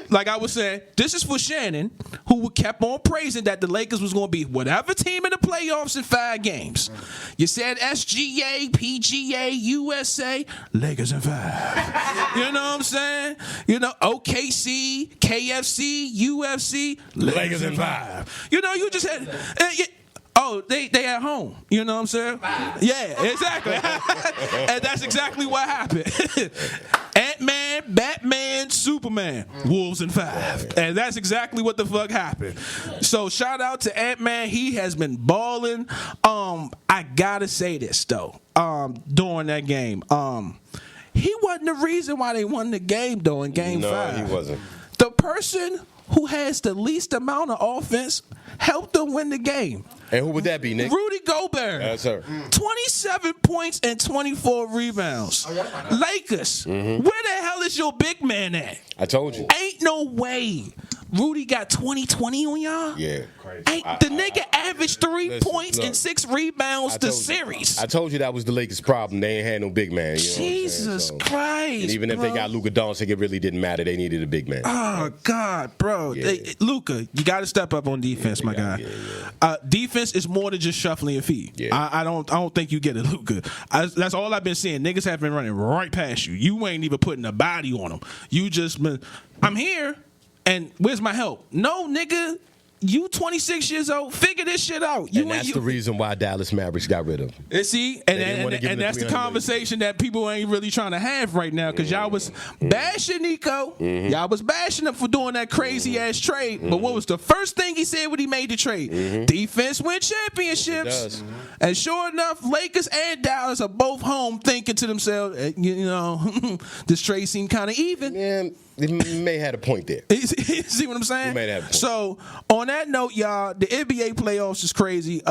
Like I was saying, this is for Shannon, who kept on praising that the Lakers was going to be whatever team in the playoffs in 5 games. You said SGA, PGA, USA, Lakers in 5. You know what I'm saying? You know, OKC, KFC, UFC, Lakers in 5. You know, you just had... they at home. You know what I'm saying? Yeah, exactly. And that's exactly what happened. Ant-Man, Batman, Superman, Wolves in 5. And that's exactly what the fuck happened. So shout out to Ant-Man. He has been balling. I gotta say this though. During that game. He wasn't the reason why they won the game though in Game 5. No, he wasn't. The person who has the least amount of offense helped them win the game. And who would that be, Nick? Rudy Gobert. Yes, sir. 27 points and 24 rebounds. Lakers. Where the hell is your big man at? I told you. Ain't no way. Rudy got 20-20 on y'all? Yeah. The nigga averaged 3 listen, points look, and 6 rebounds the series. I told you that was the Lakers' problem. They ain't had no big man. You know Jesus Christ. And even if they got Luka Doncic, it really didn't matter. They needed a big man. Oh God, bro! Yeah. Luka, you got to step up on defense, my guy. Defense is more than just shuffling your feet. Yeah. I don't think you get it, Luka. That's all I've been seeing. Niggas have been running right past you. You ain't even putting a body on them. You just been. I'm here, and where's my help? No, nigga. You 26 years old, figure this shit out. And that's the reason why Dallas Mavericks got rid of him. And that's the conversation that people ain't really trying to have right now because y'all was bashing Nico. Y'all was bashing him for doing that crazy ass trade. But what was the first thing he said when he made the trade? Defense win championships. And sure enough, Lakers and Dallas are both home thinking to themselves, you know, this trade seemed kind of even. Yeah, he may have had a point there. See what I'm saying? He may have a point. So on that note, y'all, the NBA playoffs is crazy.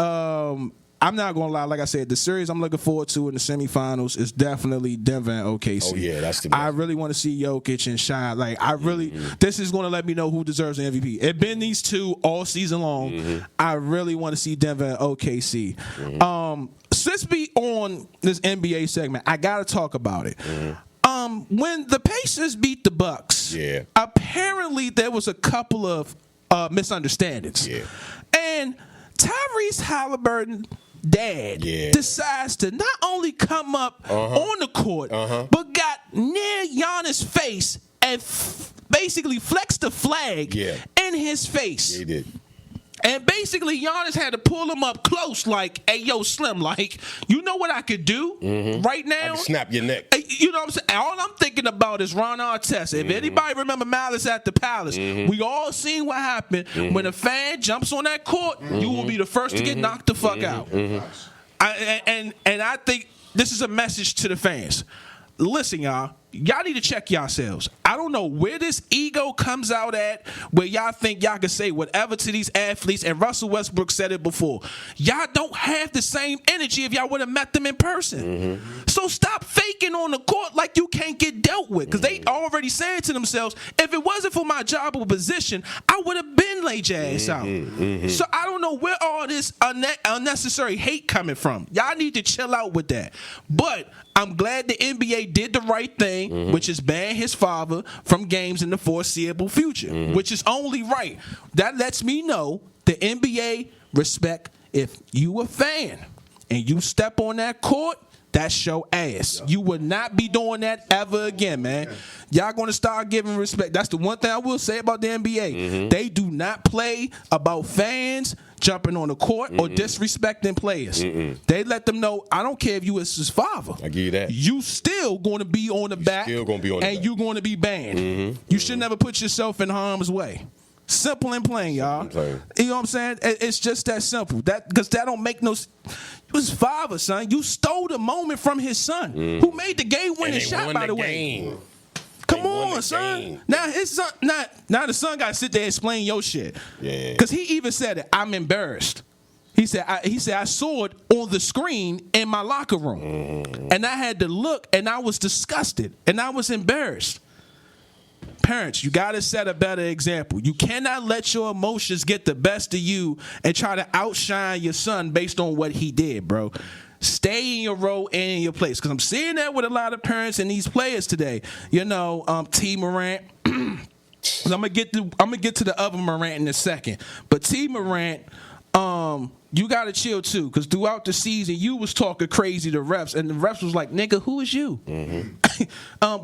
I'm not gonna lie, like I said, the series I'm looking forward to in the semifinals is definitely Denver and OKC. Oh yeah, that's the best. I really want to see Jokic and Shai. Like I really, this is gonna let me know who deserves the MVP. It's been these two all season long. I really want to see Denver and OKC. Since we on this NBA segment, I gotta talk about it. When the Pacers beat the Bucks, apparently there was a couple of misunderstandings. And Tyrese Halliburton dad decides to not only come up on the court, but got near Giannis' face and basically flexed the flag in his face. Yeah, he did. And basically, Giannis had to pull him up close, like, hey, yo, Slim, like, you know what I could do right now? I can snap your neck. You know what I'm saying? All I'm thinking about is Ron Artest. If anybody remember Malice at the Palace, we all seen what happened. When a fan jumps on that court, you will be the first to get knocked the fuck out. And I think this is a message to the fans. Listen, y'all. y'all need to check yourselves. I don't know where this ego comes out at, where y'all think y'all can say whatever to these athletes, and Russell Westbrook said it before. Y'all don't have the same energy if y'all would have met them in person. So stop faking on the court like you can't get dealt with, because they already saying to themselves, if it wasn't for my job or position, I would have been laid your ass out. So I don't know where all this unnecessary hate coming from. Y'all need to chill out with that. But I'm glad the NBA did the right thing, which is ban his father from games in the foreseeable future, which is only right. That lets me know the NBA respect if you a fan and you step on that court, that's your ass. You would not be doing that ever again, man. Y'all going to start giving respect. That's the one thing I will say about the NBA. They do not play about fans jumping on the court or disrespecting players. They let them know, I don't care if you is his father. I give you that. You still going to be on the back, still gonna be on the and back. you going to be banned. You should never put yourself in harm's way. Simple and plain, y'all. You know what I'm saying? It's just that simple. That because that don't make no. It was father, son. You stole the moment from his son, who made the game-winning shot. By the way, come on, son. Now his son, now the son got to sit there and explain your shit. Yeah. Because he even said it. I'm embarrassed. He said I saw it on the screen in my locker room, and I had to look, and I was disgusted, and I was embarrassed. Parents, you got to set a better example. You cannot let your emotions get the best of you and try to outshine your son based on what he did, bro. Stay in your role and in your place. Because I'm seeing that with a lot of parents and these players today. You know, T. Morant. I'm gonna get to the other Morant in a second. But T. Morant, you gotta chill too, because throughout the season you was talking crazy to refs, and the refs was like, "Nigga, who is you?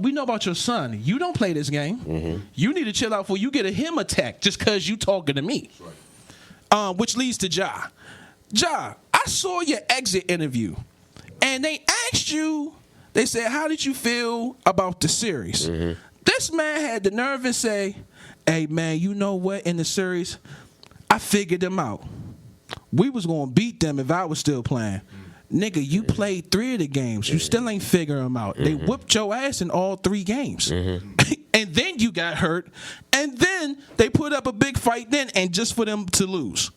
We know about your son. You don't play this game. You need to chill out before you get him attacked just because you talking to me." Which leads to Ja. Ja, I saw your exit interview, and they asked you. They said, "How did you feel about the series?" This man had the nerve and say, "Hey man, you know what? In the series, I figured them out. We was gonna beat them if I was still playing. Nigga, you played 3 of the games. You still ain't figure them out. They whooped your ass in all 3 games. And then you got hurt. And then they put up a big fight then, and just for them to lose."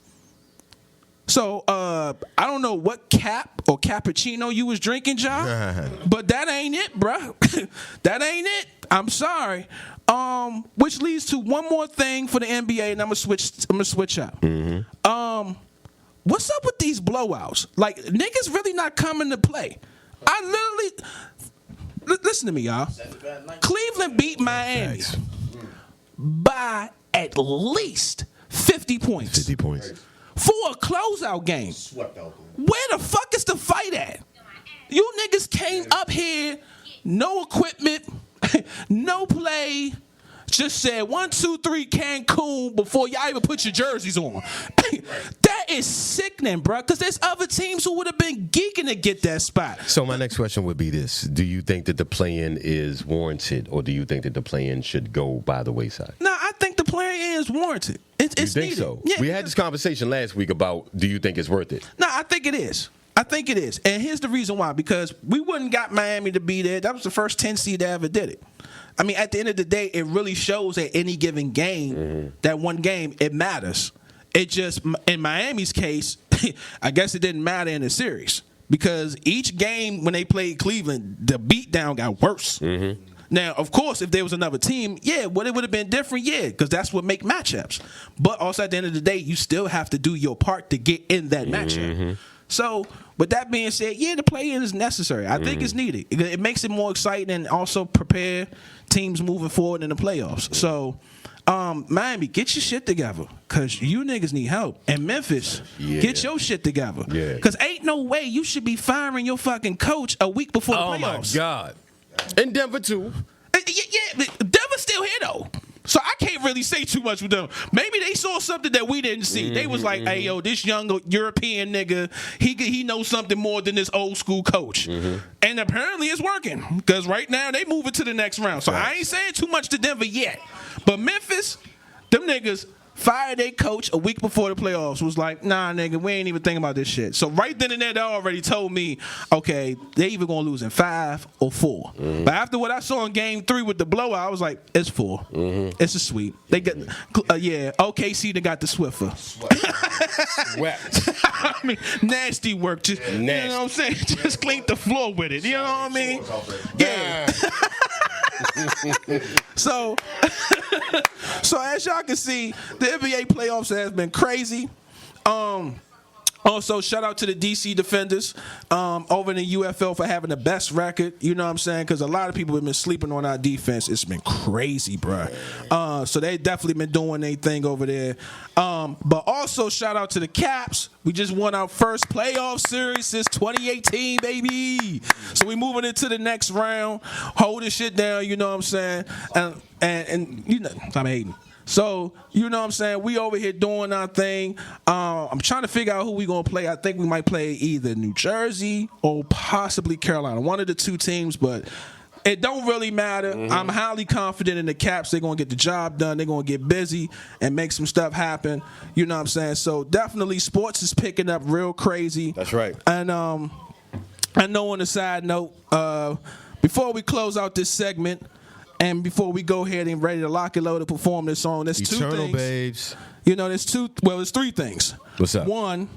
So, I don't know what cap or cappuccino you was drinking, Ja, but that ain't it, bro. That ain't it. I'm sorry. Which leads to one more thing for the NBA, and I'm gonna switch up. What's up with these blowouts? Like, niggas really not coming to play. I literally listen to me, y'all. Cleveland beat Miami by at least 50 points. 50 points. For a closeout game. Swept out. Where the fuck is the fight at? You niggas came up here, no equipment, no play, just said 1, 2, 3 Cancun before y'all even put your jerseys on. That is sickening, bro, because there's other teams who would have been geeking to get that spot. So my next question would be this. Do you think that the play-in is warranted, or do you think that the play-in should go by the wayside? No, I think the play-in is warranted. It's you think needed. so? Yeah. We had this conversation last week about, do you think it's worth it? No, I think it is. I think it is. And here's the reason why. Because we wouldn't got Miami to be there. That was the first 10 seed that ever did it. I mean, at the end of the day, it really shows at any given game, that one game, it matters. It just, in Miami's case, I guess it didn't matter in the series. Because each game when they played Cleveland, the beatdown got worse. Now, of course, if there was another team, yeah, well, it would have been different, yeah, because that's what make matchups. But also at the end of the day, you still have to do your part to get in that matchup. So, with that being said, yeah, the play-in is necessary. I think it's needed. It makes it more exciting and also prepare teams moving forward in the playoffs. So, Miami, get your shit together, because you niggas need help. And Memphis, get your shit together. Because ain't no way you should be firing your fucking coach a week before the playoffs. Oh, my God. And Denver, too. Yeah, Denver's still here, though. So I can't really say too much with them. Maybe they saw something that we didn't see. They was like, "Hey, yo, this young European nigga, he knows something more than this old school coach." And apparently it's working, because right now they moving to the next round. So I ain't saying too much to Denver yet. But Memphis, them niggas fired their coach a week before the playoffs. Was like, nah, nigga, we ain't even thinking about this shit. So right then and there, they already told me, okay, they either gonna lose in 5 or 4. But after what I saw in Game 3 with the blowout, I was like, it's 4. It's a sweep. They got, OKC, they got the Swiffer. Swept. I mean, nasty work. Just, you know what I'm saying? Just clean the floor with it. You know what I mean? Yeah. So as y'all can see, the NBA playoffs has been crazy. Also, shout out to the DC Defenders over in the UFL for having the best record. You know what I'm saying? Because a lot of people have been sleeping on our defense. It's been crazy, bro. So they definitely been doing their thing over there. But also, shout out to the Caps. We just won our first playoff series since 2018, baby. So we moving into the next round, holding shit down. You know what I'm saying? And you know, I'm hating. So, you know what I'm saying? We over here doing our thing. I'm trying to figure out who we going to play. I think we might play either New Jersey or possibly Carolina. One of the two teams, but it don't really matter. I'm highly confident in the Caps. They're going to get the job done. They're going to get busy and make some stuff happen. You know what I'm saying? So, definitely sports is picking up real crazy. That's right. And I know on a side note, before we close out this segment, and before we go ahead and ready to lock and load to perform this song, there's Eternal two things. Babes. You know, there's 3 things. What's up? One,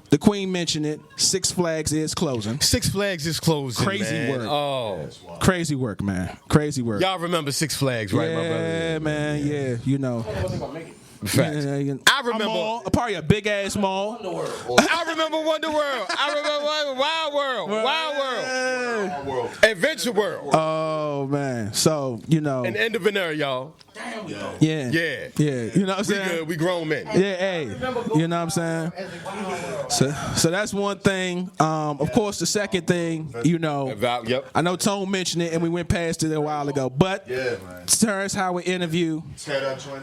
the Queen mentioned it. Six Flags is closing. Six Flags is closing. Crazy man. work. Oh, crazy work, man. Crazy work. Y'all remember Six Flags, right, my brother? Yeah, man. Yeah, you know. Facts. I remember probably a big ass mall. I remember Wonder World. I remember Wild World. Adventure World. Oh man. So, you know. And End of an Era, y'all. Yeah. Yeah. You know what I'm saying? We good. We grown men. Yeah, hey. You know what I'm saying? So that's one thing. Of course, the second thing, you know. Yep. I know Tone mentioned it and we went past it a while ago. But Terrence Howard interview,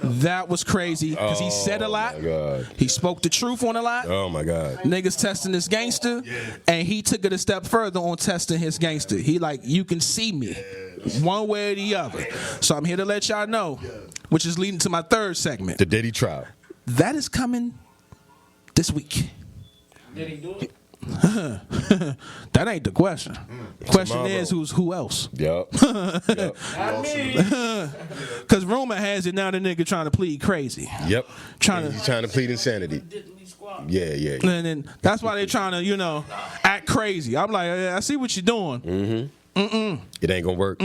that was crazy because he said a lot. Oh, my God. He spoke the truth on a lot. Oh, my God. Niggas testing this gangster. And he took it a step further on testing his gangster. He like, you can see me. One way or the other. So I'm here to let y'all know, which is leading to my third segment. The Diddy trial. That is coming this week. Did he do it? That ain't the question. Question Tomorrow. is who else? Yep. Because rumor has it now the nigga trying to plead crazy. Yep. Trying He's trying to plead insanity. Yeah. And then that's why they trying to, you know, act crazy. I'm like, I see what you're doing. It ain't gonna work.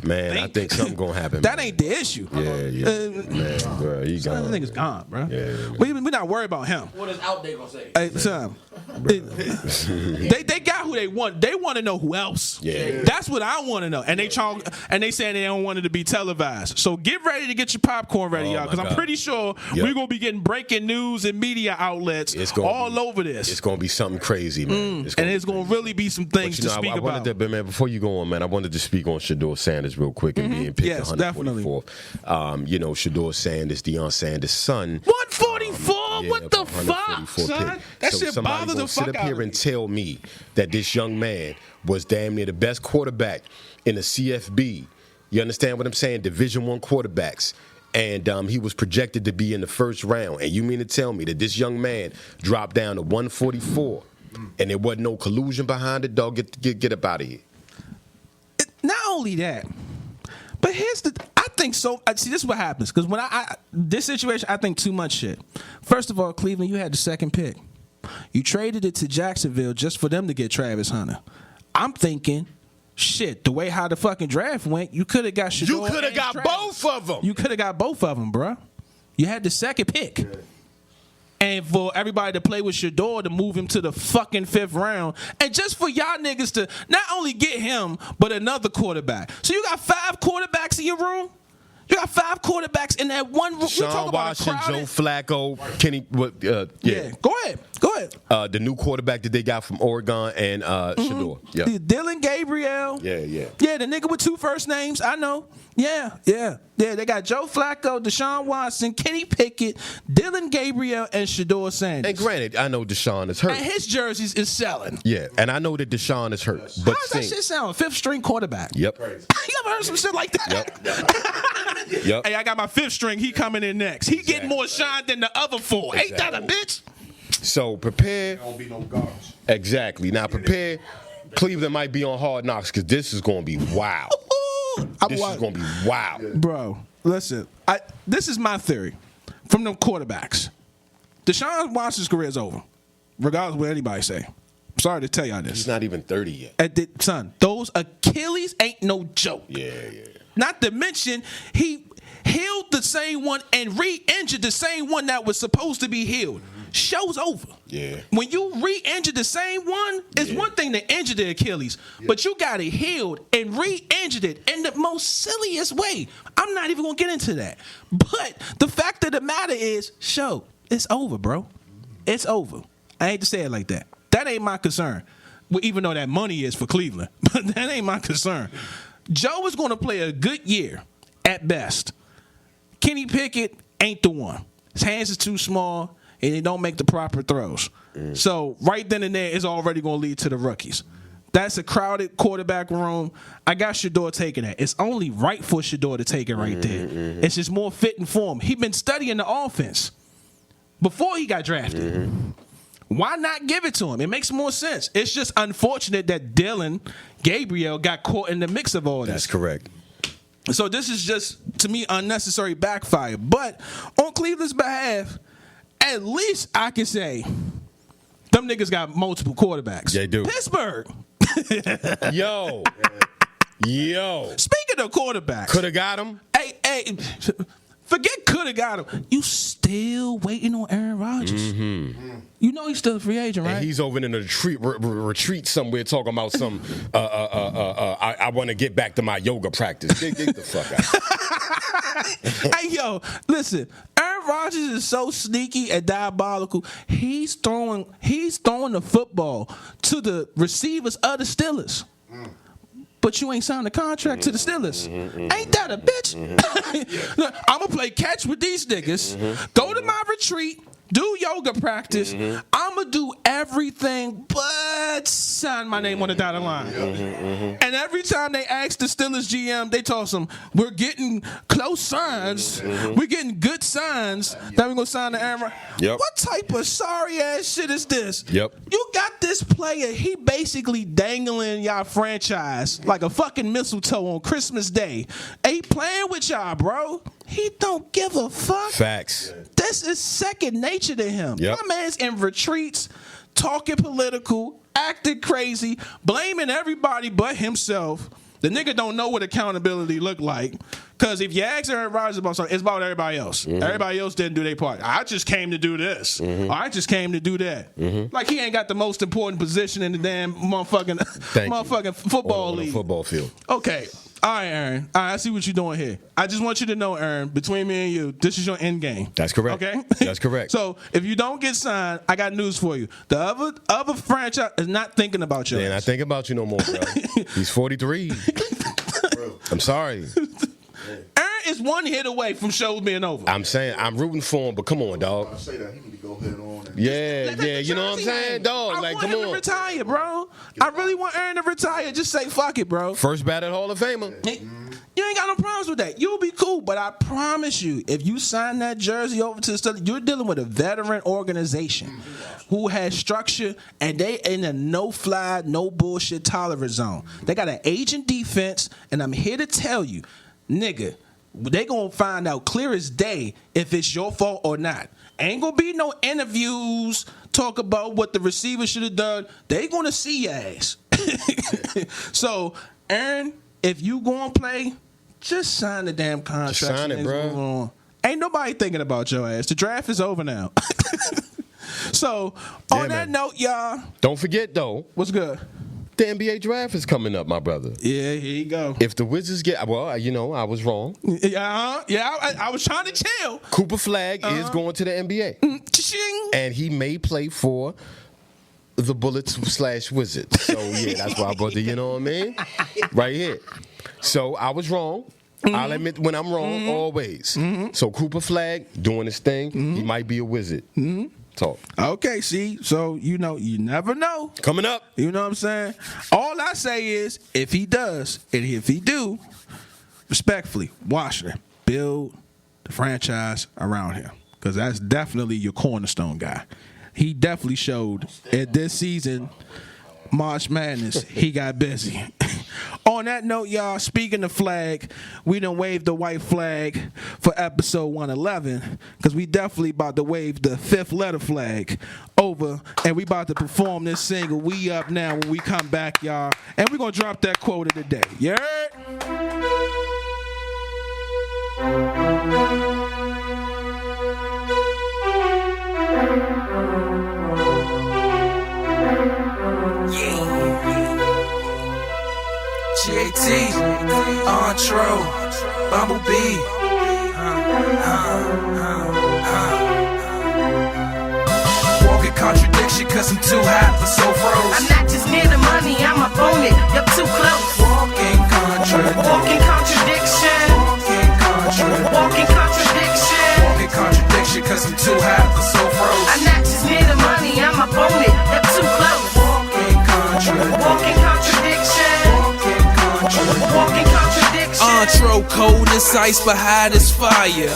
Man, I think something gonna happen. That man. ain't the issue. Yeah. Man, bro, he gone. That nigga's gone, bro. Yeah. We not worried about him. What is out there gonna say? Hey, son, they got who they want. They want to know who else. Yeah. That's what I want to know. And they saying they don't want it to be televised. So get ready to get your popcorn ready, y'all, because I'm pretty sure we're gonna be getting breaking news and media outlets all over this. It's gonna be something crazy, man. It's gonna really be some things to speak I about. wanted to, but man, before you go on, man, I wanted to speak on Shador Sanders real quick and being picked 144th. You know, Shador Sanders, Deion Sanders' son. 144? What the fuck, son? That shit bothers the fuck sit up out here of me. and tell me that this young man was damn near the best quarterback in the CFB. You understand what I'm saying? Division I quarterbacks. And he was projected to be in the first round. And you mean to tell me that this young man dropped down to 144 and there wasn't no collusion behind it? Dog, get up out of here. Not only that, but I think so. See, this is what happens because when this situation, I think too much shit. First of all, Cleveland, you had the second pick. You traded it to Jacksonville just for them to get Travis Hunter. I'm thinking, shit, the way how the fucking draft went, you could have got Shador. You could have got Travis. both of them. You could have got both of them, bro. You had the second pick. Yeah. And for everybody to play with Shador to move him to the fucking 5th round. And just for y'all niggas to not only get him, but another quarterback. So you got 5 quarterbacks in your room? You got 5 quarterbacks in that one room. Sean Watson, Joe Flacco, Kenny. Yeah, go ahead. The new quarterback that they got from Oregon and Shador. Yeah. Dylan Gabriel. Yeah. Yeah, the nigga with 2 first names. I know. Yeah. Yeah, they got Joe Flacco, Deshaun Watson, Kenny Pickett, Dylan Gabriel, and Shador Sanders. And granted, I know Deshaun is hurt. And his jerseys is selling. Yeah, and I know that Deshaun is hurt. But How does that shit sound? 5th string quarterback. Yep. You ever heard some shit like that? Yep. Hey, I got my 5th string. He coming in next. He getting more shine than the other 4. Ain't that a bitch? So prepare. There won't be no guards. Exactly. Now prepare. Cleveland might be on Hard Knocks because this is going to be wild. This is going to be wild. Bro, listen. This is my theory from them quarterbacks. Deshaun Watson's career is over, regardless of what anybody say. I'm sorry to tell y'all this. He's not even 30 yet. Son, those Achilles ain't no joke. Yeah. Not to mention, he healed the same one and re-injured the same one that was supposed to be healed. Show's over. Yeah. When you re-injure the same one, it's one thing to injure the Achilles, but you got it healed and re-injured it in the most silliest way. I'm not even gonna get into that. But the fact of the matter is, it's over, bro. It's over. I hate to say it like that. That ain't my concern. Well, even though that money is for Cleveland, but that ain't my concern. Joe is gonna play a good year at best. Kenny Pickett ain't the one. His hands is too small. And they don't make the proper throws. So right then and there, it's already going to lead to the rookies. That's a crowded quarterback room. I got Shador taking that. It's only right for Shador to take it right there. It's just more fitting for him. He's been studying the offense before he got drafted. Why not give it to him? It makes more sense. It's just unfortunate that Dylan Gabriel got caught in the mix of all this. That's correct. So this is just, to me, unnecessary backfire. But on Cleveland's behalf, at least I can say them niggas got multiple quarterbacks. They do. Pittsburgh. Yo. Speaking of quarterbacks. Could have got him. Hey. Forget could have got him. You still waiting on Aaron Rodgers. You know he's still a free agent, right? And he's over in a retreat somewhere talking about some, I want to get back to my yoga practice. Get the fuck out. Hey, yo, listen. Aaron Rodgers is so sneaky and diabolical. He's throwing the football to the receivers of the Steelers. But you ain't signed a contract to the Steelers. Ain't that a bitch? Look, I'm going to play catch with these niggas. Go to my retreat. Do yoga practice. I'm going to do everything but sign my name on the dotted line. And every time they ask the Steelers GM, they toss them, we're getting close signs. We're getting good signs that we're going to sign the Aaron Rodgers. What type of sorry-ass shit is this? You got this player, he basically dangling y'all franchise like a fucking mistletoe on Christmas Day. Ain't playing with y'all, bro. He don't give a fuck. Facts. This is second nature to him. My man's in retreats, talking political, acting crazy, blaming everybody but himself. The nigga don't know what accountability look like. Because if you ask Aaron Rodgers about something, it's about everybody else. Everybody else didn't do their part. I just came to do this. Or I just came to do that. Like he ain't got the most important position in the damn motherfucking football league. Football field. Okay. All right, Aaron. All right, I see what you're doing here. I just want you to know, Aaron, between me and you, this is your end game. That's correct. Okay? That's correct. So if you don't get signed, I got news for you. The other franchise is not thinking about you. They're not thinking about you no more, bro. He's 43. I'm sorry. Aaron is one hit away from shows being over. I'm saying I'm rooting for him, but come on, dog. I say that he need to go ahead on. Yeah, you know what I'm saying, dog. Like, come I want him to retire, bro. I really want Aaron to retire. Just say fuck it, bro. First ballot Hall of Famer. You ain't got no problems with that. You'll be cool, but I promise you, if you sign that jersey over to the Steelers, you're dealing with a veteran organization who has structure, and they in a no-fly, no bullshit tolerance zone. They got an aging defense, and I'm here to tell you, nigga, they gonna find out clear as day if it's your fault or not. Ain't gonna be no interviews talk about what the receiver should have done. They gonna see your ass. So, Aaron, if you gonna play, just sign the damn contract. Just sign it, bro. Ain't nobody thinking about your ass. The draft is over now. So, on that note, y'all. Don't forget, though. What's good? The NBA draft is coming up, my brother. Yeah, here you go. If the Wizards get, well, you know, I was wrong. I was trying to chill. Cooper Flag is going to the NBA. And he may play for the Bullets/Wizards. So, yeah, that's why, brother, you know what I mean? Right here. So, I was wrong. I'll admit when I'm wrong, always. So Cooper Flag doing his thing. He might be a wizard. Talk. Okay, see, so you never know. Coming up. You know what I'm saying? All I say is, if he does, and if he do, respectfully, Washington, build the franchise around him. Because that's definitely your cornerstone guy. He definitely showed at this season, March Madness, he got busy. On that note, y'all, speaking of flag, we done waved the white flag for episode 111 because we definitely about to wave the 5th letter flag over, and we about to perform this single, We Up Now, when we come back, y'all. And we're going to drop that quote of the day. You heard? JT, Ontro, Bumblebee. Walking contradiction cause I'm too hot for so froze. I'm not just near the money, I'm up on it. You're too close. Walking contradiction. Walking contradiction. Walking contradiction. Walking contradiction cause I'm too hot for so froze. I'm not just near the money, I'm up on it. You're too close. Walking contradiction. Walking contradiction. Walking contradiction. Ontro, cold as ice, but hot as fire.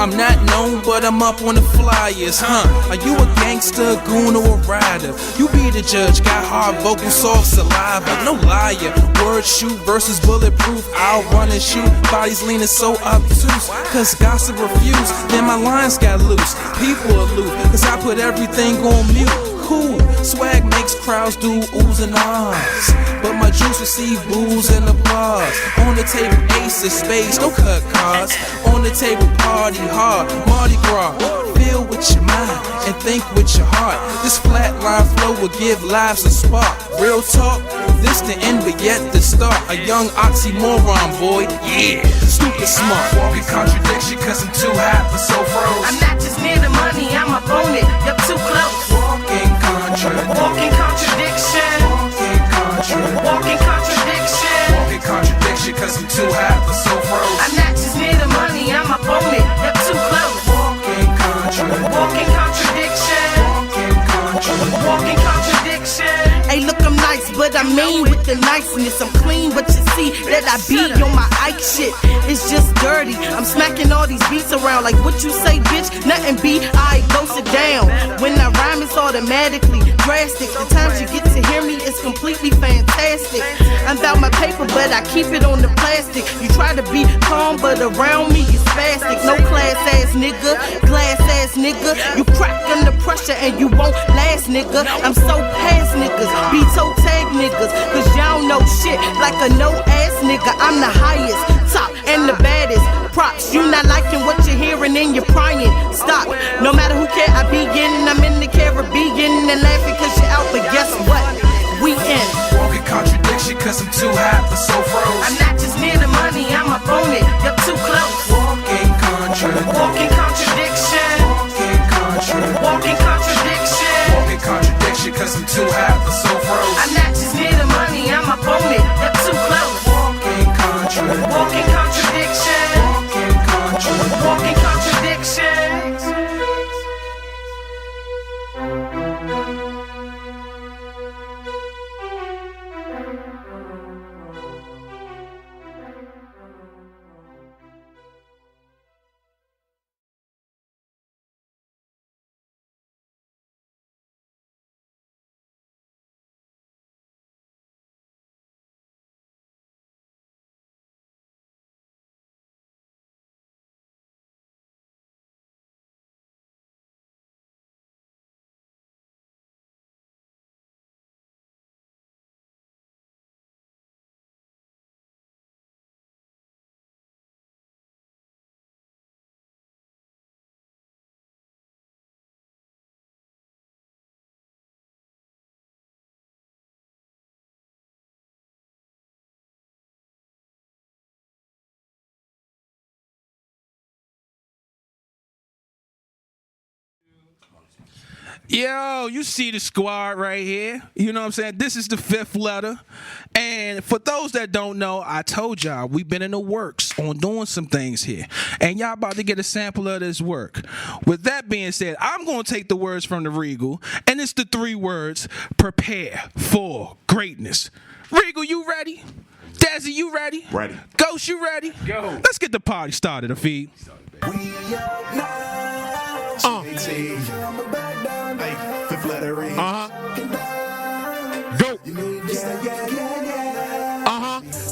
I'm not known, but I'm up on the flyers. Are you a gangster, goon, or a rider? You be the judge, got hard vocal, soft saliva. No liar. Word shoot versus bulletproof. I'll run and shoot. Bodies leaning so obtuse. Cause gossip refuse. Then my lines got loose. People aloof. Cause I put everything on mute. Cool. Swag makes crowds do oohs and ahs. But my juice receive boos and applause. On the table, ace of spades, no cut cards. On the table, party hard, Mardi Gras. Feel with your mind and think with your heart. This flatline flow will give lives a spark. Real talk, this the end, but yet the start. A young oxymoron, boy, yeah, stupid smart. Walking contradiction, cause I'm too hot for so froze. I'm not just near the money, I'm up on it. You're too close. Walking contradiction. Walking contradiction. Walking contradiction. Walking contradiction, cause I'm too hot for so froze. I'm not just near the money, I'm up on it. You're too close. Walking contradiction. Walking contradiction. Walking contradiction. Hey, look, I'm nice, but I mean with the niceness. I'm clean, but you see that I be on my Ike shit. It's just dirty. I'm smacking all these beats around like what you say, bitch. Nothing be, I go sit down. When I rhyme, it's automatically drastic. The times you get to hear me, it's completely fantastic. I'm about my paper, but I keep it on the plastic. You try to be calm, but around me it's spastic. No class ass nigga, glass ass nigga. You crack under pressure and you won't last, nigga. I'm so past niggas, be toe tag niggas, cause y'all know shit like a no ass nigga. I'm the highest, top, and the baddest. Props, you not liking what you're hearing and you're prying. Stop, no matter who care, I begin. I'm in the Caribbean and laughing cause you're out, but guess what? We in. Walking contradiction cause I'm too hot for so froze. I'm not just near the money, I'm up on it. You're too close. Walking contradiction. Walking contradiction. Walking contradiction. Walking contradiction cause I'm too hot for so froze. I'm not just near the money, I'm up on it. You're too close. Walking contradiction. Walking contradiction. Walking contradiction. Yo, you see the squad right here. You know what I'm saying? This is the fifth letter. And for those that don't know, I told y'all we've been in the works on doing some things here. And y'all about to get a sample of this work. With that being said, I'm going to take the words from the Regal, and it's the 3 words: prepare for greatness. Regal, you ready? Dazzy, you ready? Ready. Ghost, you ready? Go. Let's get the party started, Afid. Fifth letter in. Go.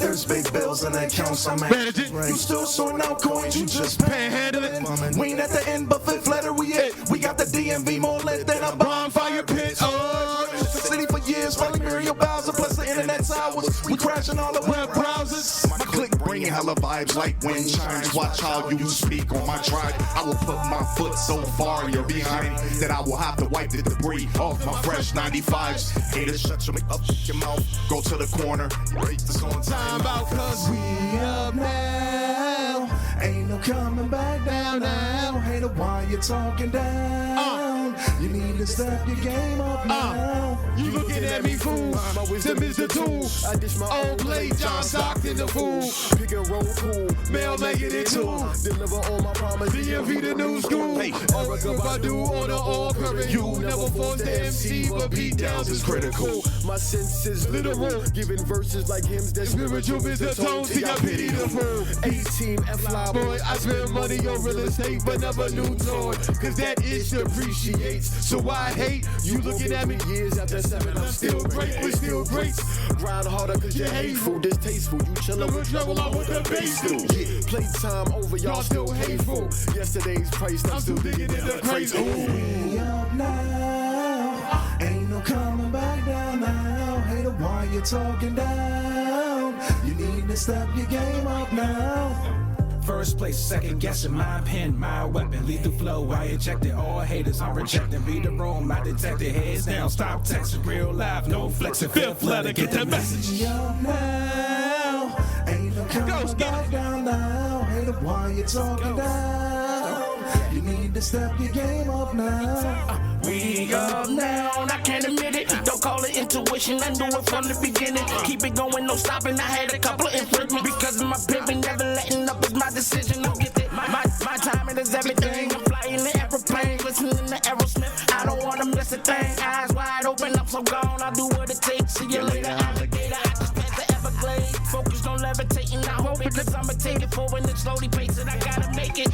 There's big bills and accounts I'm manage it. You still sorting out coins, you just panhandle it. We ain't at the end, but fifth letter we at. We got the DMV more lit than a bonfire pit. Oh, the city for years, rolling Muriel Bowser, plus the internet towers. We crashing all the web browsers. My click bringing hella vibes like wind chimes. Watch how you speak on my drive. I will put my foot so far you're behind that I will have to wipe the debris off my fresh 95s. Haters, shut your mouth. Go to the corner. Break this on time out, cause we up now. Ain't no coming back down now. Hater, why you talking down? You need to step your game up now. You looking at me, fool? Tim is the tool. I dish my own blade, John Stockton the fool. Pick and roll cool, mail make it in two. Deliver all my promise, DMV the new school. Erica Badu on the all current. You never force the MC, but beat downs is critical. My sense is literal, giving verses like hymns that spiritual Mr. Tone. See, I pity the fool. 18 F-Fly boy, I spend money on real estate, but never new toy. Cause that itch appreciates. So I hate you looking at me years after 7. I'm still great, but still great. Grind harder cause you're hateful, distasteful. You chillin' with trouble, I want the bass do. Yeah, playtime over, y'all still hateful. Yesterday's price, I'm still digging in the crates. We up now, ain't no coming back down now. Hater, why you talking down? You need to step your game up now. First place, second guessing, my pen, my weapon, lethal flow. I ejected all haters, I'm rejecting. Read the room, I detected heads down. Stop texting, real life, no flexing. Fifth letter, get the message. Up now, ain't no coming back down now. Hater, why you talking down? You need to step your game up now. We up now, I can't admit it. Don't call it intuition, I knew it from the beginning. Keep it going, no stopping. I had a couple of infringements because of my pimping, never letting up is my decision. I'll get it. My timing is everything. I'm flying the airplane, listening to Aerosmith. I don't wanna miss a thing. Eyes wide open, I'm so gone. I'll do what it takes. See you later, alligator. I just passed the Everglades. Focused on levitating, I hope it, cause I'ma take it forward and slowly pace it. I gotta make it.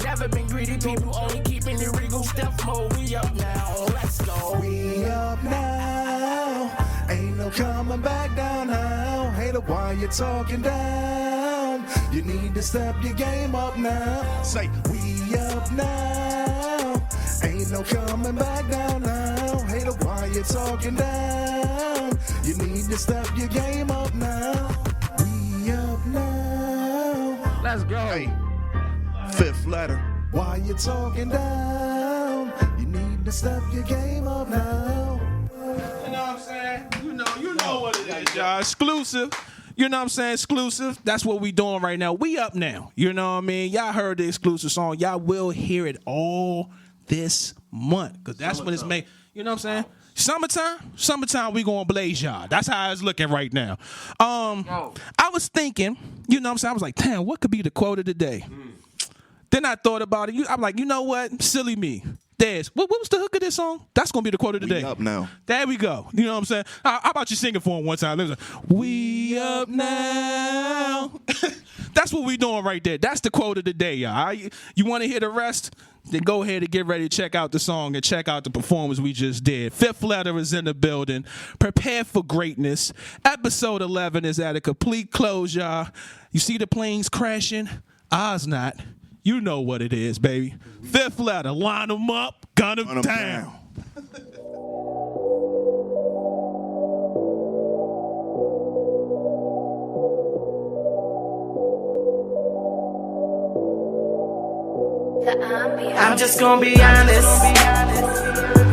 Never been greedy, people only keeping it regal. Step mode, we up now, let's go. We up now, ain't no coming back down now. Hater, why you talking down? You need to step your game up now. Say, we up now, ain't no coming back down now. Hater, why you talking down? You need to step your game up now. We up now. Let's go. Hey. Fifth letter. Why you talking down? You need to step your game up now. You know what I'm saying? You know what it is, y'all. Exclusive. You know what I'm saying? Exclusive. That's what we doing right now. We up now. You know what I mean? Y'all heard the exclusive song. Y'all will hear it all this month. Because that's when it's made. You know what I'm saying? Summertime, we gonna blaze y'all. That's how it's looking right now. I was thinking, you know what I'm saying? I was like, damn, what could be the quote of the day? Then I thought about it. I'm like, you know what? Silly me. Des, what was the hook of this song? That's going to be the quote of the day. We up now. There we go. You know what I'm saying? How about you sing it for him one time? Listen. We up now. That's what we doing right there. That's the quote of the day, y'all. You want to hear the rest? Then go ahead and get ready to check out the song and check out the performance we just did. Fifth letter is in the building. Prepare for greatness. Episode 11 is at a complete close, y'all. You see the planes crashing? Oz not. You know what it is, baby. Fifth letter, line them up, gun them down. I'm just gonna be honest.